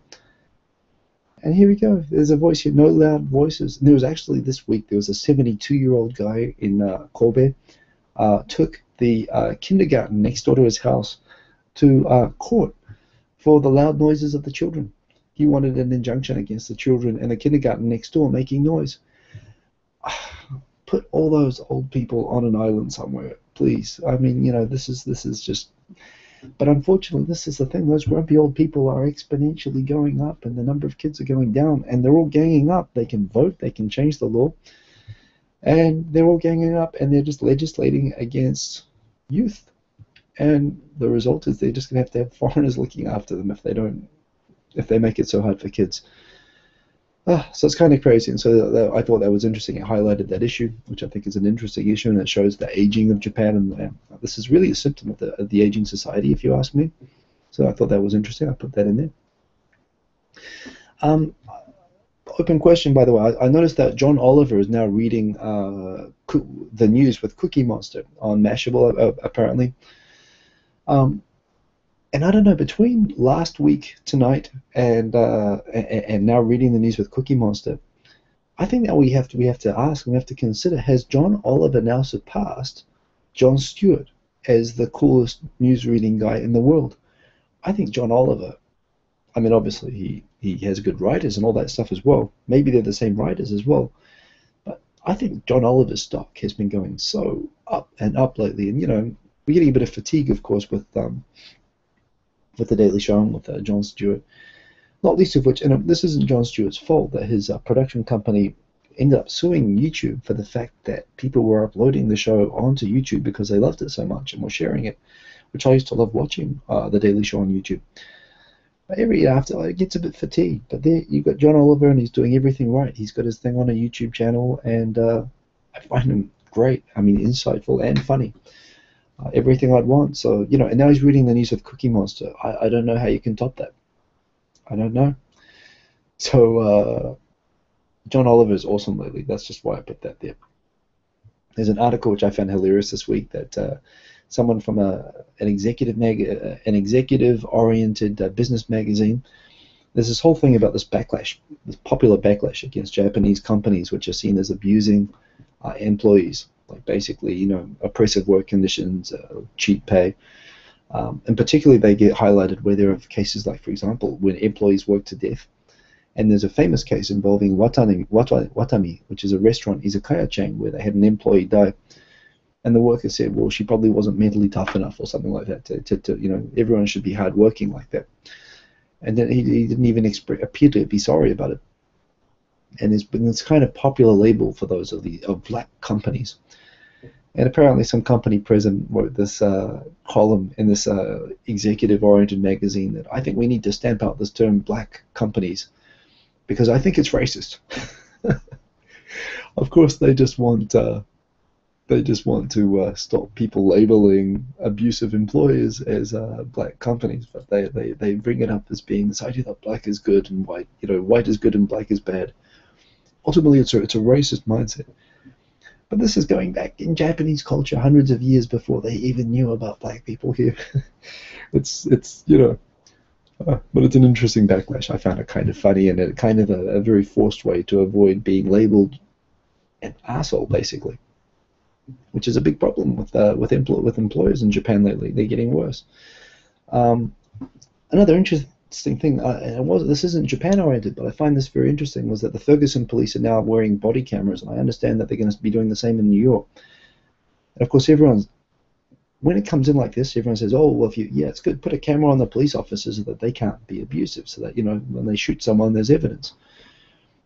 And here we go. There's a voice here, no loud voices. And there was actually this week, there was a 72-year-old guy in Kobe, took the kindergarten next door to his house to court for the loud noises of the children. He wanted an injunction against the children in the kindergarten next door making noise. Put all those old people on an island somewhere, please. I mean, you know, this is just. But unfortunately, this is the thing. Those grumpy old people are exponentially going up, and the number of kids are going down, and they're all ganging up. They can vote, they can change the law, and they're all ganging up, and they're just legislating against youth. And the result is they're just going to have foreigners looking after them if they make it so hard for kids. So it's kind of crazy, and so I thought that was interesting. It highlighted that issue, which I think is an interesting issue, and it shows the aging of Japan. And this is really a symptom of the aging society, if you ask me. So I thought that was interesting. I put that in there. Open question, by the way. I noticed that John Oliver is now reading the news with Cookie Monster on Mashable, apparently. And I don't know, between last week tonight and now reading the news with Cookie Monster, I think that we have to ask, we have to consider, has John Oliver now surpassed Jon Stewart as the coolest news reading guy in the world? I think John Oliver, I mean, obviously he has good writers and all that stuff as well. Maybe they're the same writers as well. But I think John Oliver's stock has been going so up and up lately. And, you know, we're getting a bit of fatigue, of course, with The Daily Show and with Jon Stewart, not least of which, and this isn't Jon Stewart's fault, that his production company ended up suing YouTube for the fact that people were uploading the show onto YouTube because they loved it so much and were sharing it, which I used to love watching The Daily Show on YouTube. But every year after, it gets a bit fatigued. But there you've got John Oliver, and he's doing everything right. He's got his thing on a YouTube channel, and I find him great. I mean, insightful and funny. Everything I'd want. So, you know, and now he's reading the news of Cookie Monster. I don't know how you can top that. I don't know. So, John Oliver is awesome lately. That's just why I put that there. There's an article which I found hilarious this week that someone from an executive-oriented business magazine. There's this whole thing about this backlash, this popular backlash against Japanese companies which are seen as abusing employees. Like basically, you know, oppressive work conditions, cheap pay, and particularly they get highlighted where there are cases like, for example, when employees work to death. And there's a famous case involving Watami, which is a restaurant izakaya chain where they had an employee die, and the worker said, well, she probably wasn't mentally tough enough or something like that to you know, everyone should be hard working like that. And then he didn't even appear to be sorry about it. And there's been this kind of popular label for those of black companies. And apparently some company president wrote this column in this executive-oriented magazine that I think we need to stamp out this term black companies because I think it's racist. Of course, they just want to stop people labeling abusive employers as black companies, but they bring it up as being this idea that black is good and white, you know, white is good and black is bad. Ultimately, it's a racist mindset. But this is going back in Japanese culture hundreds of years before they even knew about black people here. it's you know, but it's an interesting backlash. I found it kind of funny and it kind of a very forced way to avoid being labeled an asshole, basically, which is a big problem with employers in Japan lately. They're getting worse. Another interesting thing, this isn't Japan oriented, but I find this very interesting, was that the Ferguson police are now wearing body cameras, and I understand that they're going to be doing the same in New York. And of course, when it comes in like this, everyone says, oh, well, it's good, put a camera on the police officers so that they can't be abusive, so that, you know, when they shoot someone, there's evidence.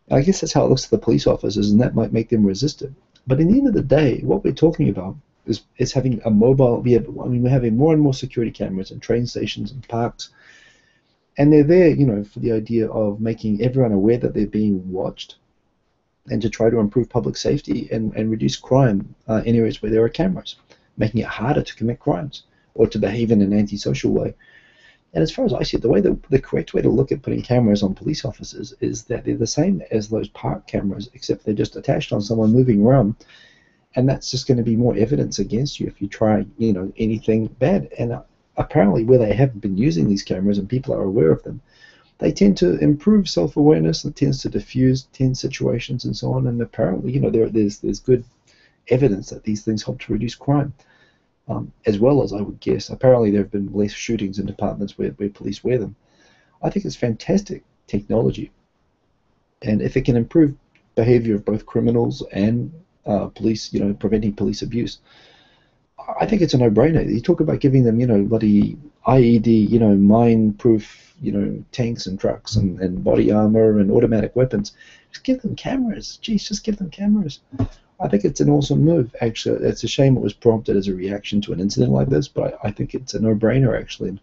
I guess that's how it looks to the police officers, and that might make them resist it. But in the end of the day, what we're talking about is having a mobile. We're having more and more security cameras in train stations and parks, and they're there, for the idea of making everyone aware that they're being watched, and to try to improve public safety and reduce crime in areas where there are cameras, making it harder to commit crimes or to behave in an antisocial way. And as far as I see it, the correct way to look at putting cameras on police officers is that they're the same as those park cameras, except they're just attached on someone moving around, and that's just going to be more evidence against you if you try, anything bad. And apparently, where they have been using these cameras and people are aware of them, they tend to improve self-awareness, and tends to diffuse tense situations and so on. And apparently, there's good evidence that these things help to reduce crime. As well as, I would guess, apparently there have been less shootings in departments where police wear them. I think it's fantastic technology, and if it can improve behavior of both criminals and police, preventing police abuse, I think it's a no-brainer. You talk about giving them, bloody IED, mine-proof, tanks and trucks and body armor and automatic weapons. Just give them cameras. Jeez, just give them cameras. I think it's an awesome move, actually. It's a shame it was prompted as a reaction to an incident like this, but I think it's a no-brainer, actually. And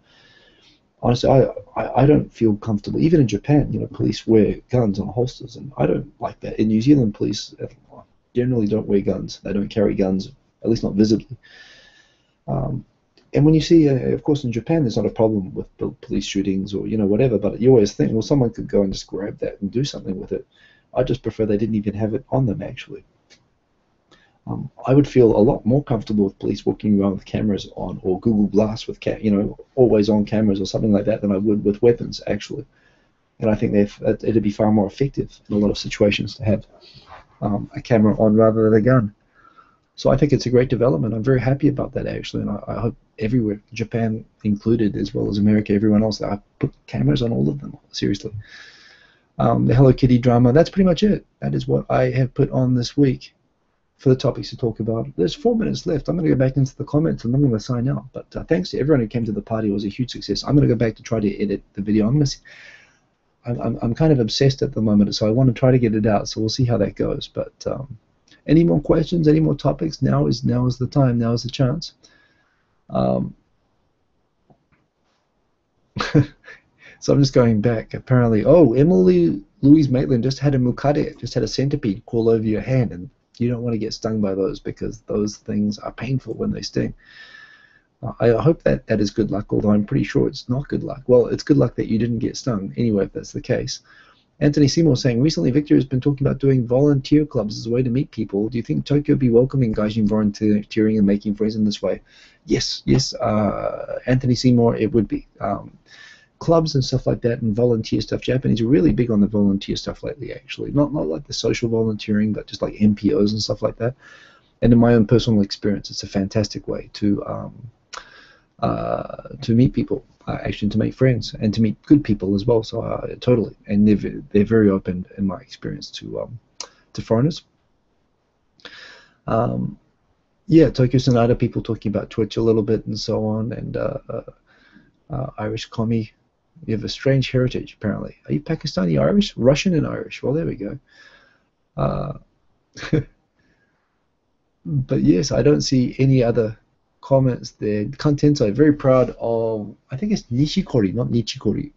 honestly, I don't feel comfortable. Even in Japan, police wear guns on holsters, and I don't like that. In New Zealand, police generally don't wear guns. They don't carry guns, at least not visibly. And when you see, of course, in Japan, there's not a problem with police shootings or, whatever, but you always think, well, someone could go and just grab that and do something with it. I just prefer they didn't even have it on them, actually. I would feel a lot more comfortable with police walking around with cameras on, or Google Glass with always on cameras or something like that, than I would with weapons, actually. And I think it'd be far more effective in a lot of situations to have a camera on rather than a gun. So I think it's a great development. I'm very happy about that, actually, and I hope everywhere, Japan included, as well as America, everyone else, that I put cameras on all of them, seriously. The Hello Kitty drama, that's pretty much it. That is what I have put on this week for the topics to talk about. There's 4 minutes left. I'm going to go back into the comments and I'm going to sign out. But thanks to everyone who came to the party. It was a huge success. I'm going to go back to try to edit the video. I'm kind of obsessed at the moment, so I want to try to get it out. So we'll see how that goes. But any more questions? Any more topics? Now is the time. Now is the chance. So I'm just going back. Apparently, Emily Louise Maitland just had a mukade, just had a centipede crawl over your hand, and you don't want to get stung by those because those things are painful when they sting. I hope that is good luck, although I'm pretty sure it's not good luck. Well, it's good luck that you didn't get stung, anyway, if that's the case. Anthony Seymour saying, recently Victor has been talking about doing volunteer clubs as a way to meet people. Do you think Tokyo would be welcoming Gaijin volunteering and making friends in this way? Yes, Anthony Seymour, it would be. Clubs and stuff like that and volunteer stuff. Japanese are really big on the volunteer stuff lately, actually. Not like the social volunteering, but just like NPOs and stuff like that. And in my own personal experience, it's a fantastic way to meet people, actually to make friends and to meet good people as well. So totally, and they're very open in my experience to foreigners. Tokyo Sonata people talking about Twitch a little bit and so on, and Irish commie. You have a strange heritage, apparently. Are you Pakistani Irish? Russian and Irish. Well, there we go. But yes, I don't see any other comments there. Kantensai, very proud of, I think it's Nishikori, not Nichikori,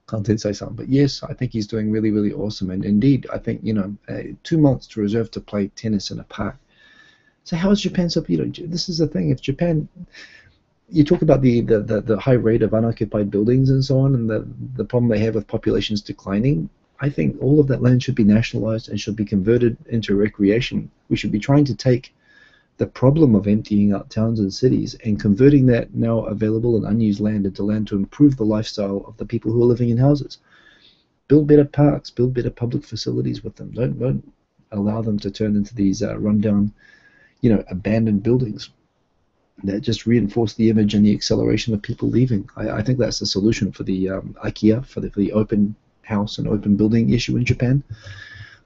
Kantensai-san. But yes, I think he's doing really, really awesome. And indeed, I think, 2 months to reserve to play tennis in a park. So how is Japan so, this is the thing. If Japan... You talk about the high rate of unoccupied buildings and so on, and the problem they have with populations declining. I think all of that land should be nationalized and should be converted into recreation. We should be trying to take the problem of emptying out towns and cities and converting that now available and unused land into land to improve the lifestyle of the people who are living in houses. Build better parks, build better public facilities with them. Don't allow them to turn into these rundown, abandoned buildings that just reinforce the image and the acceleration of people leaving. I think that's the solution for the IKEA, for the open house and open building issue in Japan.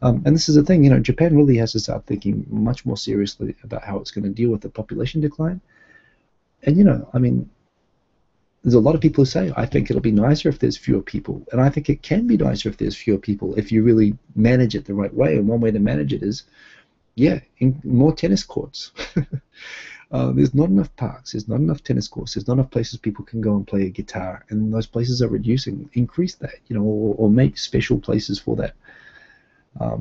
And this is the thing, Japan really has to start thinking much more seriously about how it's going to deal with the population decline. And, there's a lot of people who say, I think it'll be nicer if there's fewer people. And I think it can be nicer if there's fewer people if you really manage it the right way. And one way to manage it is, more tennis courts. There's not enough parks, there's not enough tennis courts, there's not enough places people can go and play a guitar, and those places are reducing. Increase that, or make special places for that.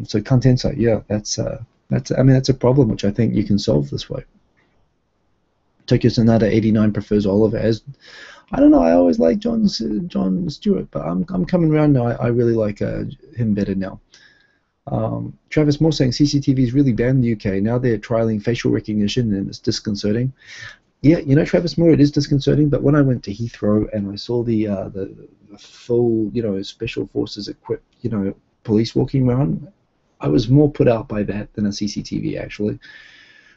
So kantensa, yeah, that's a problem which I think you can solve this way. Tokyo Sonata 89 prefers Oliver as, I don't know, I always like John Stewart, but I'm coming around now. I really like him better now. Travis Moore saying CCTV is really banned in the UK. Now they're trialing facial recognition and it's disconcerting. Yeah, Travis Moore, it is disconcerting, but when I went to Heathrow and I saw the full, special forces equipped, police walking around, I was more put out by that than a CCTV, actually.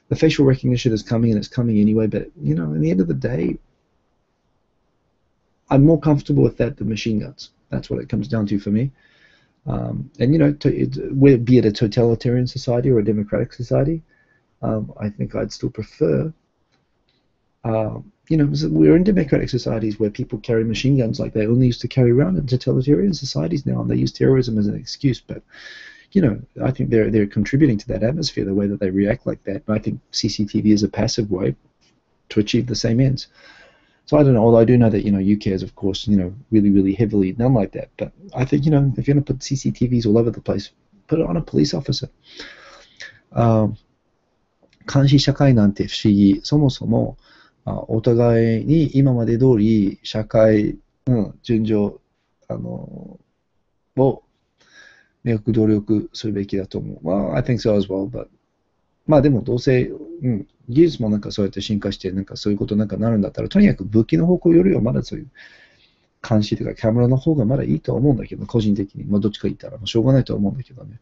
The facial recognition is coming, and it's coming anyway, but, in the end of the day, I'm more comfortable with that than machine guns. That's what it comes down to for me. And, be it a totalitarian society or a democratic society, I think I'd still prefer, we're in democratic societies where people carry machine guns like they only used to carry around in totalitarian societies now, and they use terrorism as an excuse, but I think they're contributing to that atmosphere, the way that they react like that. And I think CCTV is a passive way to achieve the same ends. So I don't know, although I do know that, UK is, of course, really, really heavily done like that. But I think, if you're going to put CCTVs all over the place, put it on a police officer. 監視社会なんて不思議。そもそも、お互いに今まで通り社会、順序、を明確努力するべきだと思う。Well, I think so as well, but でもどうせ、技術もそうやって進化して、そういうことなるんだったら、とにかく武器の方向よりはまだそういう監視というか、キャメラの方がまだいいと思うんだけど、個人的に。どっちか言ったらしょうがないと思うんだけどね。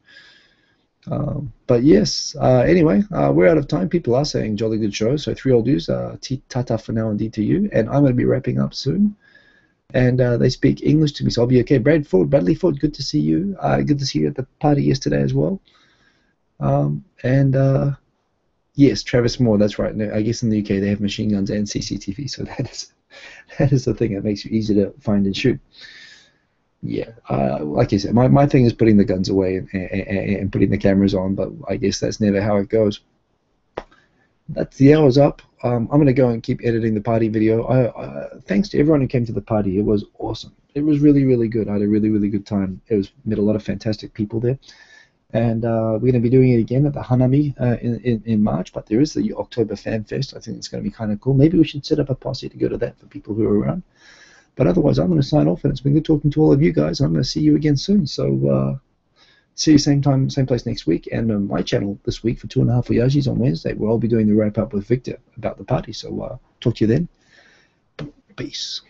But yes, anyway, we're out of time. People are saying jolly good show, so 3 old dudes, tata for now indeed to you, and I'm going to be wrapping up soon. And they speak English to me, so I'll be okay. Bradley Ford, good to see you. Good to see you at the party yesterday as well. And yes, Travis Moore, that's right. I guess in the UK they have machine guns and CCTV, so that is the thing that makes you easy to find and shoot. Yeah, like I said, my thing is putting the guns away and putting the cameras on, but I guess that's never how it goes. That's the hour's up. I'm going to go and keep editing the party video. Thanks to everyone who came to the party. It was awesome. It was really, really good. I had a really, really good time. Met a lot of fantastic people there. And we're going to be doing it again at the Hanami in March, but there is the October Fan Fest. I think it's going to be kind of cool. Maybe we should set up a posse to go to that for people who are around. But otherwise, I'm going to sign off, and it's been good talking to all of you guys. I'm going to see you again soon. So see you same time, same place next week, and on my channel this week for 2.5 Oyajis on Wednesday, where I'll be doing the wrap-up with Victor about the party. So talk to you then. Peace.